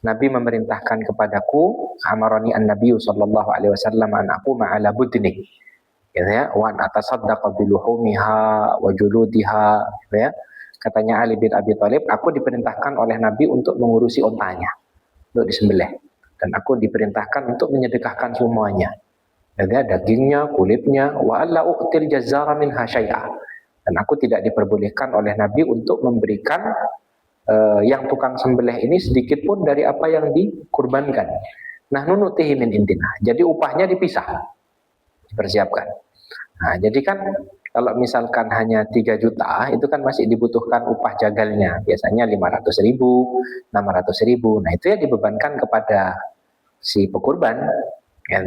Nabi memerintahkan kepadaku, amarani an-nabiyyu sallallahu alaihi wasallam an aquma ala budni. Gitu ya, wa atasaddaqa bi luhumiha wa juludiha, gitu ya. Katanya Ali bin Abi Thalib, aku diperintahkan oleh Nabi untuk mengurusi ontanya, untuk disembelih. Dan aku diperintahkan untuk menyedekahkan semuanya. Gitu ya, dagingnya, kulitnya, wa alla uqtil jazzara minha syai'a. Dan aku tidak diperbolehkan oleh Nabi untuk memberikan yang tukang sembelih ini sedikit pun dari apa yang dikurbankan. Nah, nunutihi min indina. Jadi upahnya dipisah, dipersiapkan. Nah, jadi kan kalau misalkan hanya 3 juta, itu kan masih dibutuhkan upah jagalnya. Biasanya 500.000, 600.000. Nah, itu ya dibebankan kepada si pekurban, ya,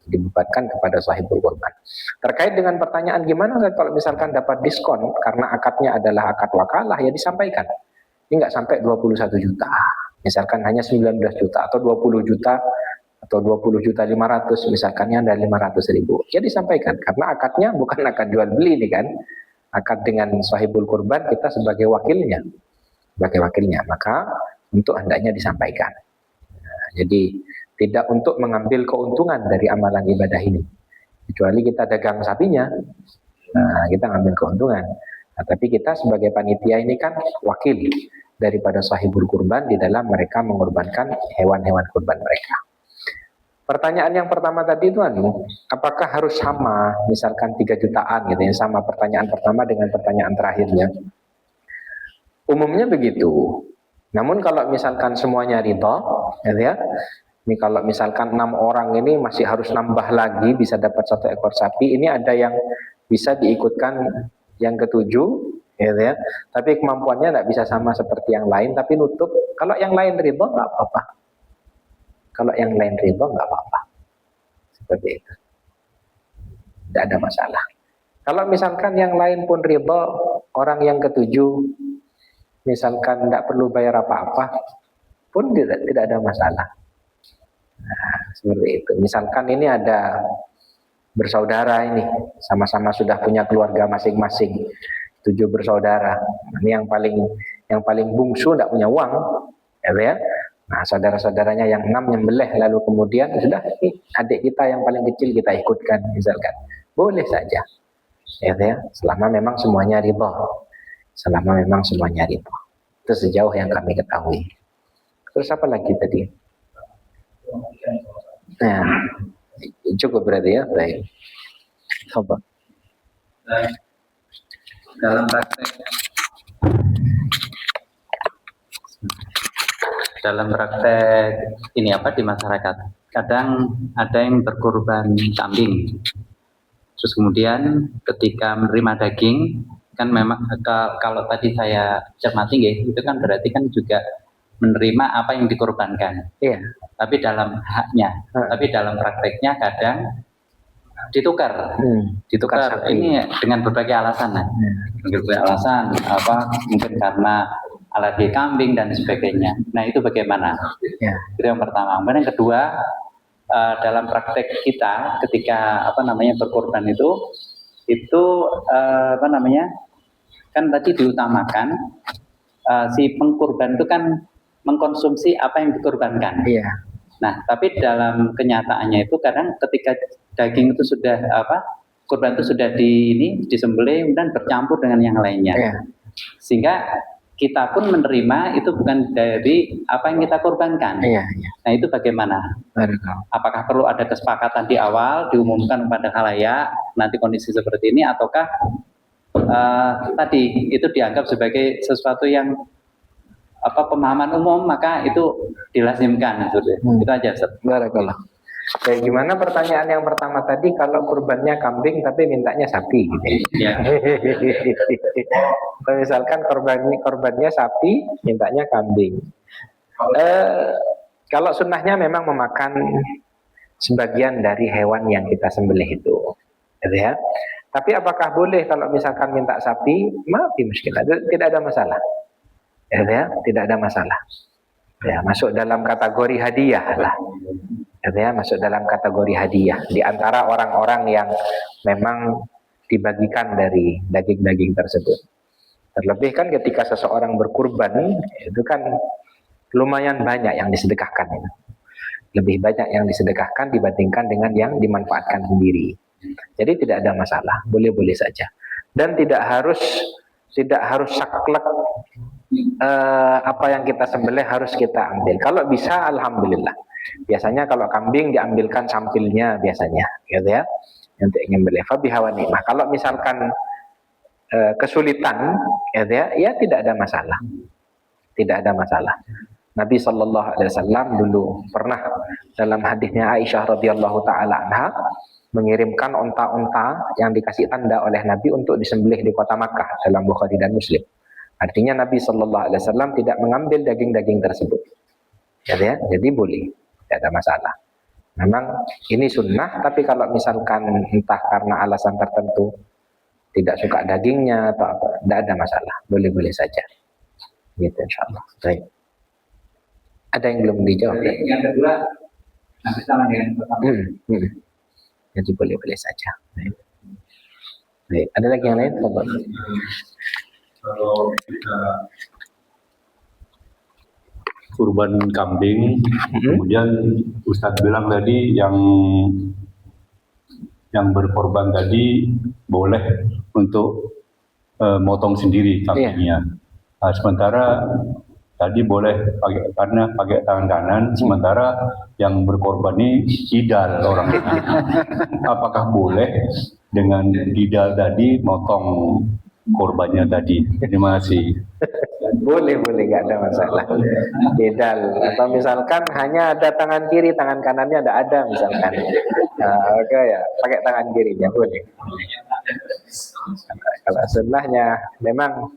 dibebankan kepada sahibul kurban. Terkait dengan pertanyaan gimana kalau misalkan dapat diskon karena akadnya adalah akad wakalah, ya disampaikan. Ini nggak sampai 21 juta. Misalkan hanya 19 juta atau 20 juta atau 20 juta 500, misalkannya ada 500.000. Ya disampaikan karena akadnya bukan akad jual beli nih kan. Akad dengan sahibul kurban, kita sebagai wakilnya. Sebagai wakilnya, maka untuk hendaknya disampaikan. Nah, jadi tidak untuk mengambil keuntungan dari amalan ibadah ini. Kecuali kita dagang sapinya, nah, kita ngambil keuntungan. Nah, tapi kita sebagai panitia ini kan wakil daripada sahibul kurban di dalam mereka mengorbankan hewan-hewan kurban mereka. Pertanyaan yang pertama tadi itu apakah harus sama, misalkan 3 jutaan gitu ya, sama pertanyaan pertama dengan pertanyaan terakhirnya. Umumnya begitu. Namun kalau misalkan semuanya ridha, gitu ya. Ini kalau misalkan 6 orang ini masih harus nambah lagi bisa dapat 1 ekor sapi, ini ada yang bisa diikutkan yang ketujuh, gitu ya. Tapi kemampuannya tidak bisa sama seperti yang lain, tapi nutup. Kalau yang lain ridha nggak apa-apa. Kalau yang lain ridha nggak apa-apa. Seperti itu. Tidak ada masalah. Kalau misalkan yang lain pun ridha, orang yang ketujuh misalkan tidak perlu bayar apa-apa, pun tidak ada masalah. Nah, seperti itu. Misalkan ini ada bersaudara ini, sama-sama sudah punya keluarga masing-masing, 7 bersaudara. Ini yang paling bungsu tidak punya uang, ya. Nah, saudara-saudaranya yang 6 nyembelih, lalu kemudian sudah adik kita yang paling kecil kita ikutkan, misalkan, boleh saja, ya. Selama memang semuanya ridha, itu sejauh yang kami ketahui. Terus apa lagi tadi? Nah, cukup berarti ya, baik. Coba. Dalam praktek ini di masyarakat, kadang ada yang berkorban kambing. Terus kemudian ketika menerima daging, kan memang kalau tadi saya cermati itu kan berarti kan juga menerima apa yang dikorbankan. Iya. Tapi dalam haknya, tapi dalam prakteknya kadang ditukar. Ditukar ini dengan berbagai alasan. Berbagai alasan, mungkin karena alergi kambing dan sebagainya. Nah, itu bagaimana? Ya. Itu yang pertama. Kemudian yang kedua, dalam praktek kita ketika berkorban itu kan tadi diutamakan si pengkorban itu kan mengkonsumsi apa yang dikorbankan. Iya. Nah, tapi dalam kenyataannya itu kadang ketika daging itu sudah korban itu sudah disembelih dan bercampur dengan yang lainnya. Iya. Sehingga kita pun menerima itu bukan dari apa yang kita korbankan. Iya. Nah, itu bagaimana? Apakah perlu ada kesepakatan di awal diumumkan kepada khalayak nanti kondisi seperti ini, ataukah tadi itu dianggap sebagai sesuatu yang pemahaman umum, maka itu dilazimkan. Itu aja, Ustaz. Barakallah. Gimana pertanyaan yang pertama tadi, kalau kurbannya kambing tapi mintanya sapi gitu. Ya. Misalkan korbannya sapi, mintanya kambing. Kalau sunnahnya memang memakan sebagian dari hewan yang kita sembelih itu, gitu ya. Tapi apakah boleh kalau misalkan minta sapi? Maafi muskilah, tidak ada masalah. Ya, tidak ada masalah. Ya, masuk dalam kategori hadiah lah. Ya, masuk dalam kategori hadiah di antara orang-orang yang memang dibagikan dari daging-daging tersebut. Terlebih kan ketika seseorang berkurban, itu kan lumayan banyak yang disedekahkan. Lebih banyak yang disedekahkan dibandingkan dengan yang dimanfaatkan sendiri. Jadi tidak ada masalah, boleh-boleh saja. Dan tidak harus saklek apa yang kita sembelih harus kita ambil. Kalau bisa, alhamdulillah. Biasanya kalau kambing diambilkan sampilnya biasanya, gitu ya, untuk nyembelih. Fabiha wa ni'mah. Kalau misalkan kesulitan, gitu ya tidak ada masalah. Tidak ada masalah. Nabi SAW dulu pernah dalam hadisnya Aisyah radhiyallahu taala anha mengirimkan onta-onta yang dikasih tanda oleh Nabi untuk disembelih di kota Makkah dalam Bukhari dan Muslim. Artinya Nabi SAW tidak mengambil daging-daging tersebut. Ya, jadi boleh, tidak ada masalah. Memang ini sunnah, tapi kalau misalkan entah karena alasan tertentu tidak suka dagingnya atau apa, tidak ada masalah, boleh-boleh saja. Gitu insyaallah. Baik. Ada yang belum dijawab? Yang kedua, nanti sama dengan pertama. Jadi boleh-boleh saja. Baik. Baik. Ada lagi yang lain? Kalau kita kurban kambing, kemudian Ustadz bilang tadi yang berkorban tadi boleh untuk motong sendiri kambingnya. Nah, sementara tadi boleh pakai tangan kanan, sementara yang berkorban ini kidal orangnya. Apakah boleh dengan kidal tadi motong korbannya tadi? Terima kasih. Boleh, nggak ada masalah. Bedal. Atau misalkan hanya ada tangan kiri, tangan kanannya ada misalkan. Oke ya, pakai tangan kirinya boleh. Kalau sunnahnya memang,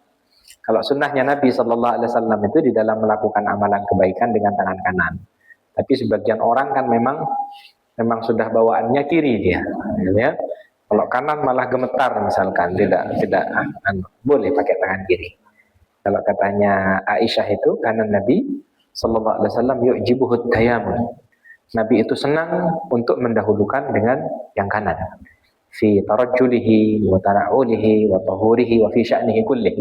kalau sunnahnya Nabi Shallallahu Alaihi Wasallam itu di dalam melakukan amalan kebaikan dengan tangan kanan. Tapi sebagian orang kan memang sudah bawaannya kiri dia, ya. Kalau kanan malah gemetar misalkan, tidak boleh pakai tangan kiri. Kalau katanya Aisyah itu kanan Nabi Sallallahu Alaihi Wasallam yu'jibuhut tayamun. Nabi itu senang untuk mendahulukan dengan yang kanan. Fi tarajjulihi wa tara'ulihi wa tahurihi wa fi sya'nihi kullih.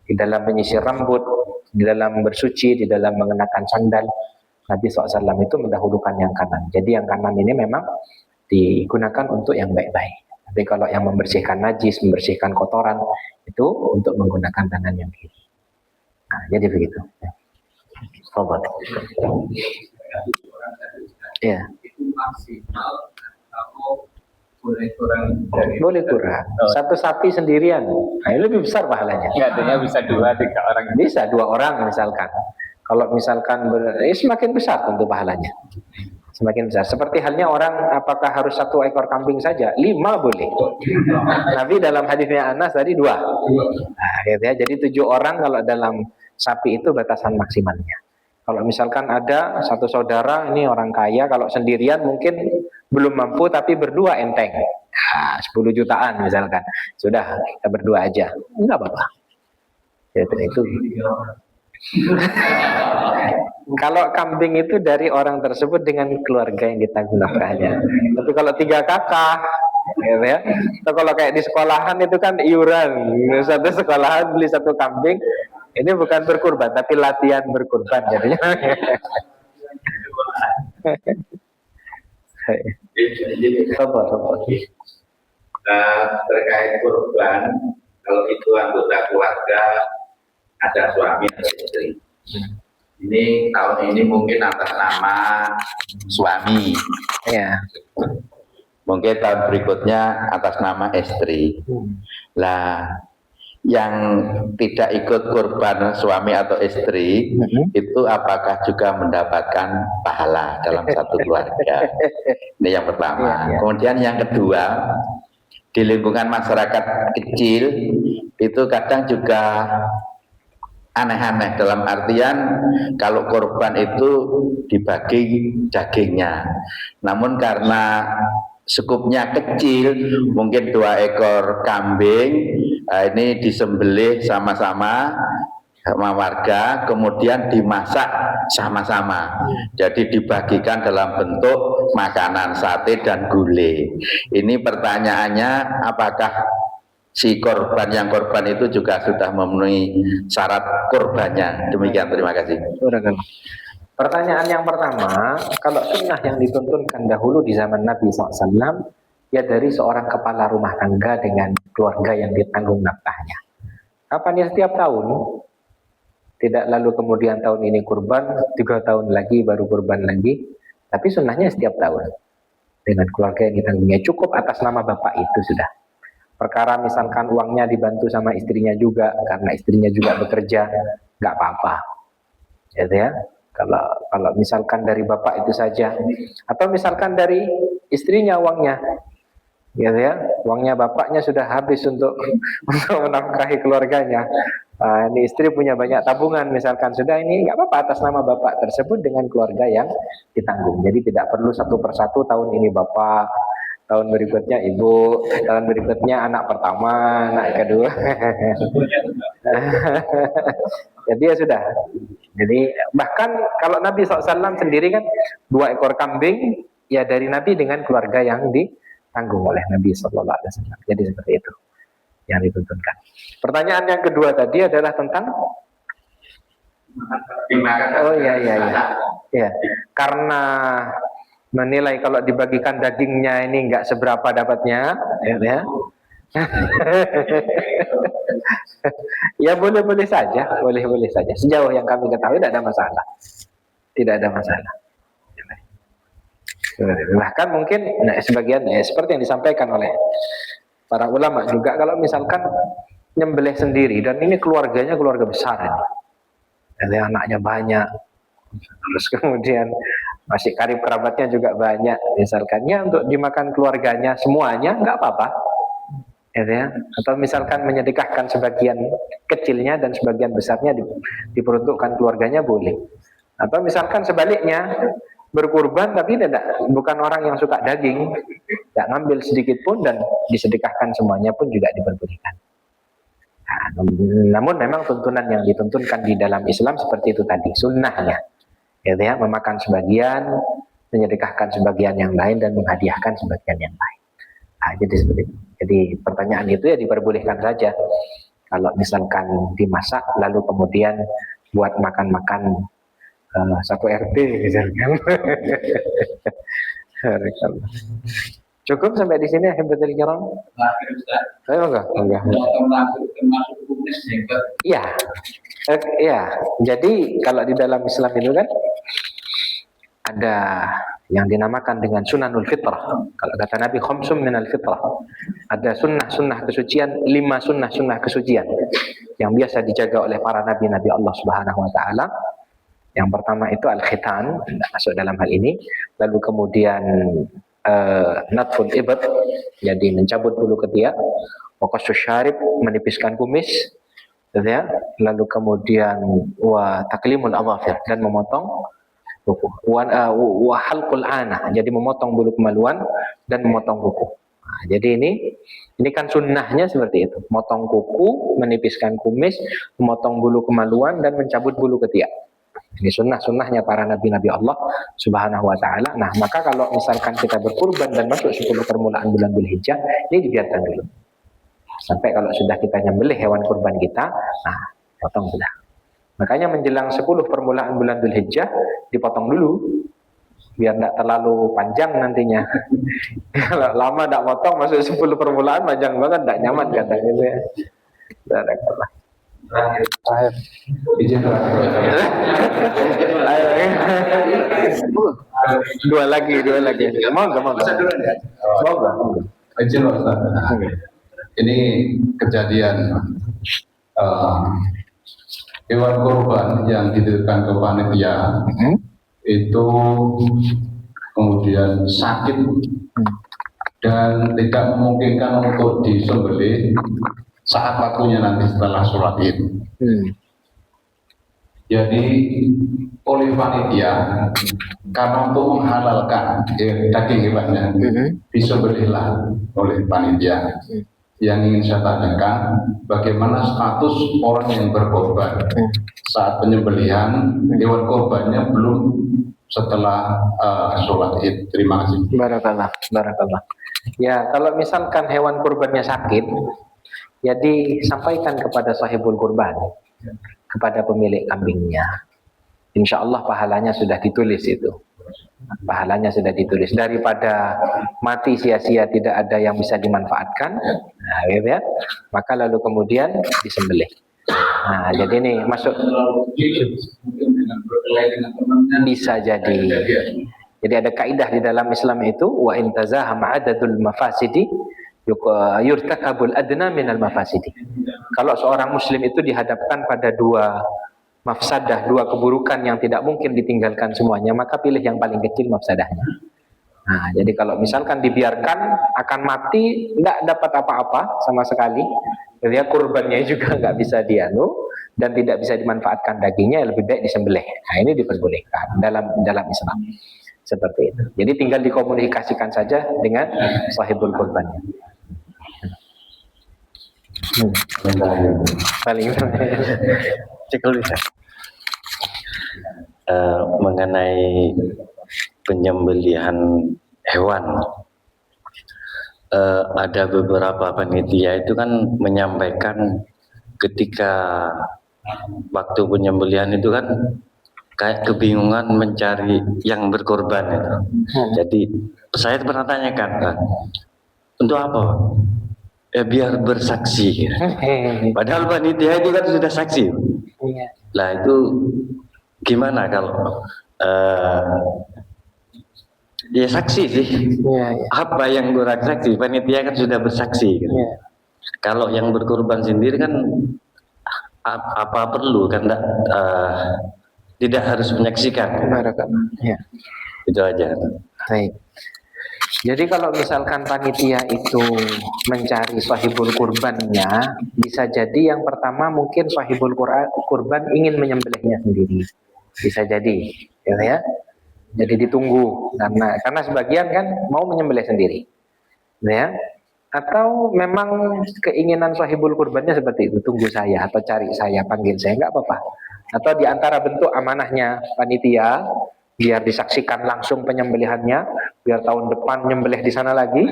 Di dalam menyisir rambut, di dalam bersuci, di dalam mengenakan sandal, Nabi SAW itu mendahulukan yang kanan. Jadi yang kanan ini memang digunakan untuk yang baik-baik. Tapi kalau yang membersihkan najis, membersihkan kotoran, itu untuk menggunakan tangan yang kiri. Nah, jadi begitu. Sobat. Ya. Itu maksimal atau boleh kurang. Satu sapi sendirian, nah, ini lebih besar pahalanya. Artinya bisa 2-3 orang. Bisa 2 orang misalkan. Kalau misalkan semakin besar tentu pahalanya. Semakin besar. Seperti halnya orang, apakah harus 1 ekor kambing saja? 5 boleh. Nabi dalam hadisnya Anas tadi 2. Nah, gitu ya. Jadi 7 orang kalau dalam sapi itu batasan maksimalnya. Kalau misalkan ada satu saudara, ini orang kaya, kalau sendirian mungkin belum mampu, tapi berdua enteng. Nah, 10 jutaan misalkan. Sudah, kita berdua aja. Enggak apa-apa. Itu. Kalau kambing itu dari orang tersebut dengan keluarga yang ditanggung nafkahnya. Tapi kalau 3 kakak, gitu ya. Atau kalau kayak di sekolahan itu kan iuran. Satu sekolahan beli 1 kambing. Ini bukan berkurban, tapi latihan berkurban jadinya. Terkait kurban, kalau itu anggota keluarga, ada suami atau istri. Ini tahun ini mungkin atas nama suami. Ya. Mungkin tahun berikutnya atas nama istri. Lah, yang tidak ikut kurban suami atau istri itu apakah juga mendapatkan pahala dalam satu keluarga? Ini yang pertama. Kemudian yang kedua, di lingkungan masyarakat kecil itu kadang juga aneh-aneh, dalam artian kalau kurban itu dibagi dagingnya, namun karena skupnya kecil, mungkin 2 ekor kambing ini disembelih sama-sama sama warga, kemudian dimasak sama-sama. Jadi dibagikan dalam bentuk makanan sate dan gulai. Ini pertanyaannya, apakah si korban itu juga sudah memenuhi syarat kurbannya? Demikian, terima kasih. Pertanyaan yang pertama, kalau sunnah yang dituntunkan dahulu di zaman Nabi SAW, ya dari seorang kepala rumah tangga dengan keluarga yang ditanggung nafkahnya. Kapan ya? Setiap tahun. Tidak lalu kemudian tahun ini kurban, 3 tahun lagi baru kurban lagi. Tapi sunnahnya setiap tahun. Dengan keluarga yang ditanggungnya, cukup atas nama bapak itu sudah. Perkara misalkan uangnya dibantu sama istrinya juga, karena istrinya juga bekerja, nggak apa-apa. Gitu ya. Kalau misalkan dari bapak itu saja, atau misalkan dari istrinya uangnya, gitu ya, uangnya bapaknya sudah habis untuk menafkahi keluarganya. Ini istri punya banyak tabungan, misalkan sudah, ini nggak apa-apa atas nama bapak tersebut dengan keluarga yang ditanggung. Jadi tidak perlu satu persatu, tahun ini bapak, tahun berikutnya ibu, tahun berikutnya anak pertama, anak kedua. Jadi ya sudah. Jadi bahkan kalau Nabi SAW sendiri kan 2 ekor kambing ya dari Nabi dengan keluarga yang ditanggung oleh Nabi SAW. Jadi seperti itu yang dituntunkan. Pertanyaan yang kedua tadi adalah tentang ya, karena menilai kalau dibagikan dagingnya ini nggak seberapa dapatnya, ya. Ya boleh saja. Sejauh yang kami ketahui tidak ada masalah. Bahkan mungkin sebagian seperti yang disampaikan oleh para ulama juga, kalau misalkan nyembelih sendiri dan ini keluarganya keluarga besar ini. jadi anaknya banyak, terus kemudian masih karib kerabatnya juga banyak, misalkan ya untuk dimakan keluarganya semuanya nggak apa-apa, gitu ya. Atau misalkan menyedekahkan sebagian kecilnya dan sebagian besarnya diperuntukkan keluarganya boleh. Atau misalkan sebaliknya berkurban tapi bukan orang yang suka daging, tidak ngambil sedikit pun dan disedekahkan semuanya pun juga diperbolehkan. Nah, namun memang tuntunan yang dituntunkan di dalam Islam seperti itu tadi, sunnahnya, gitu ya, memakan sebagian, menyedekahkan sebagian yang lain dan menghadiahkan sebagian yang lain. Nah, jadi seperti itu. Jadi pertanyaan itu ya diperbolehkan saja. Kalau misalkan dimasak lalu kemudian buat makan-makan satu RT misalkan. Cukup sampai di sini ya, betul kiram? Ayo enggak? Iya. Iya. Jadi kalau di dalam Islam itu kan ada yang dinamakan dengan sunanul fitrah. Kalau kata Nabi, khamsum minal fitrah. Ada sunnah-sunnah kesucian, 5 sunnah-sunnah kesucian yang biasa dijaga oleh para nabi-nabi Allah Subhanahu wa taala. Yang pertama itu al-khitan, masuk dalam hal ini. Lalu kemudian natful ibad, jadi mencabut bulu ketiak. Wa qassus syarib, menipiskan kumis, gitu ya. Lalu kemudian wa taklimul adhafir, dan memotong kuku. Wa halqul ana, jadi memotong bulu kemaluan dan memotong kuku. Nah, jadi ini kan sunnahnya seperti itu. Motong kuku, menipiskan kumis, memotong bulu kemaluan dan mencabut bulu ketiak. Ini sunnah-sunnahnya para nabi-nabi Allah Subhanahu wa ta'ala. Nah, maka kalau misalkan kita berkurban dan masuk 10 permulaan bulan Dzulhijjah, ini dibiarkan dulu. Sampai kalau sudah kita nyembelih hewan kurban kita, nah, potong sudah. Makanya menjelang 10 permulaan bulan Dzulhijjah, dipotong dulu. Biar tidak terlalu panjang nantinya. Kalau lama tidak potong, masuk 10 permulaan, panjang banget, tidak nyaman katanya gitu ya. Barakallah. Terakhir. Izin dua lagi. Mau nggak? Izin Ustaz. Ini kejadian hewan kurban yang dititipkan ke panitia itu kemudian sakit dan tidak memungkinkan untuk disembelih saat waktunya nanti setelah sholat Id. Jadi oleh panitia karena untuk menghalalkan daging hewannya disembelihlah oleh panitia. Yang ingin saya tanyakan, bagaimana status orang yang berkorban saat penyembelihan hewan korbannya belum setelah sholat Id. Terima kasih. Barakallah. Ya, kalau misalkan hewan kurbannya sakit, jadi sampaikan kepada sahibul kurban, kepada pemilik kambingnya. Insya Allah pahalanya sudah ditulis itu. Pahalanya sudah ditulis. Daripada mati sia-sia tidak ada yang bisa dimanfaatkan, nah, gitu ya, maka lalu kemudian disembelih. Nah, jadi ini masuk, bisa jadi. Jadi ada kaidah di dalam Islam itu, wa in tazahama adadul mafasidi yurtakabul adna minal mafasidi. Kalau seorang muslim itu dihadapkan pada 2 mafsadah, 2 keburukan yang tidak mungkin ditinggalkan semuanya, maka pilih yang paling kecil mafsadahnya. Nah, jadi kalau misalkan dibiarkan akan mati, tidak dapat apa-apa sama sekali, jadi kurbannya juga nggak bisa dan tidak bisa dimanfaatkan dagingnya, lebih baik disembelih. Nah, ini diperbolehkan dalam Islam seperti itu. Jadi tinggal dikomunikasikan saja dengan sahibul kurbannya. Paling mengenai penyembelihan hewan, ada beberapa panitia itu kan menyampaikan ketika waktu penyembelihan itu kan kayak kebingungan mencari yang berkorban itu. Jadi saya pernah tanyakan, untuk apa? Ya biar bersaksi. Padahal panitia itu kan sudah saksi. Lah itu gimana kalau ya saksi sih. Apa yang kurang saksi? Panitia kan sudah bersaksi. Kalau yang berkorban sendiri kan apa perlu kan tidak harus menyaksikan. Ya. Itu aja. Baik. Jadi kalau misalkan panitia itu mencari sahibul kurbannya, bisa jadi yang pertama mungkin sahibul kurban ingin menyembelihnya sendiri. Bisa jadi, ya. Jadi ditunggu karena sebagian kan mau menyembelih sendiri. Ya. Atau memang keinginan sahibul kurbannya seperti itu, tunggu saya atau cari saya, panggil saya, enggak apa-apa. Atau di antara bentuk amanahnya panitia biar disaksikan langsung penyembelihannya, biar tahun depan nyembelih di sana lagi.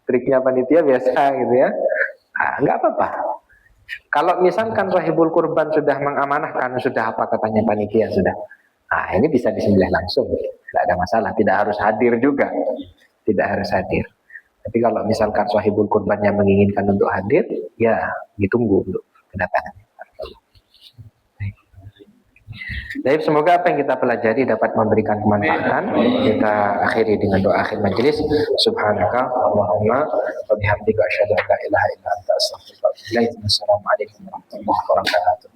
Triknya panitia biasa gitu ya. Nah, enggak apa-apa. Kalau misalkan sahibul kurban sudah mengamanahkan, sudah apa katanya panitia sudah. Nah, ini bisa disembelih langsung. Tidak ada masalah, tidak harus hadir juga. Tidak harus hadir. Tapi kalau misalkan sahibul kurbannya menginginkan untuk hadir, ya ditunggu untuk kedatangannya. Jadi semoga apa yang kita pelajari dapat memberikan kemanfaatan. Kita akhiri dengan doa akhir majelis. Subhanaka Allahumma wa bihamdika asyhadu an la ilaha illa anta astaghfiruka wa atubu ilaik. Assalamualaikum warahmatullahi wabarakatuh.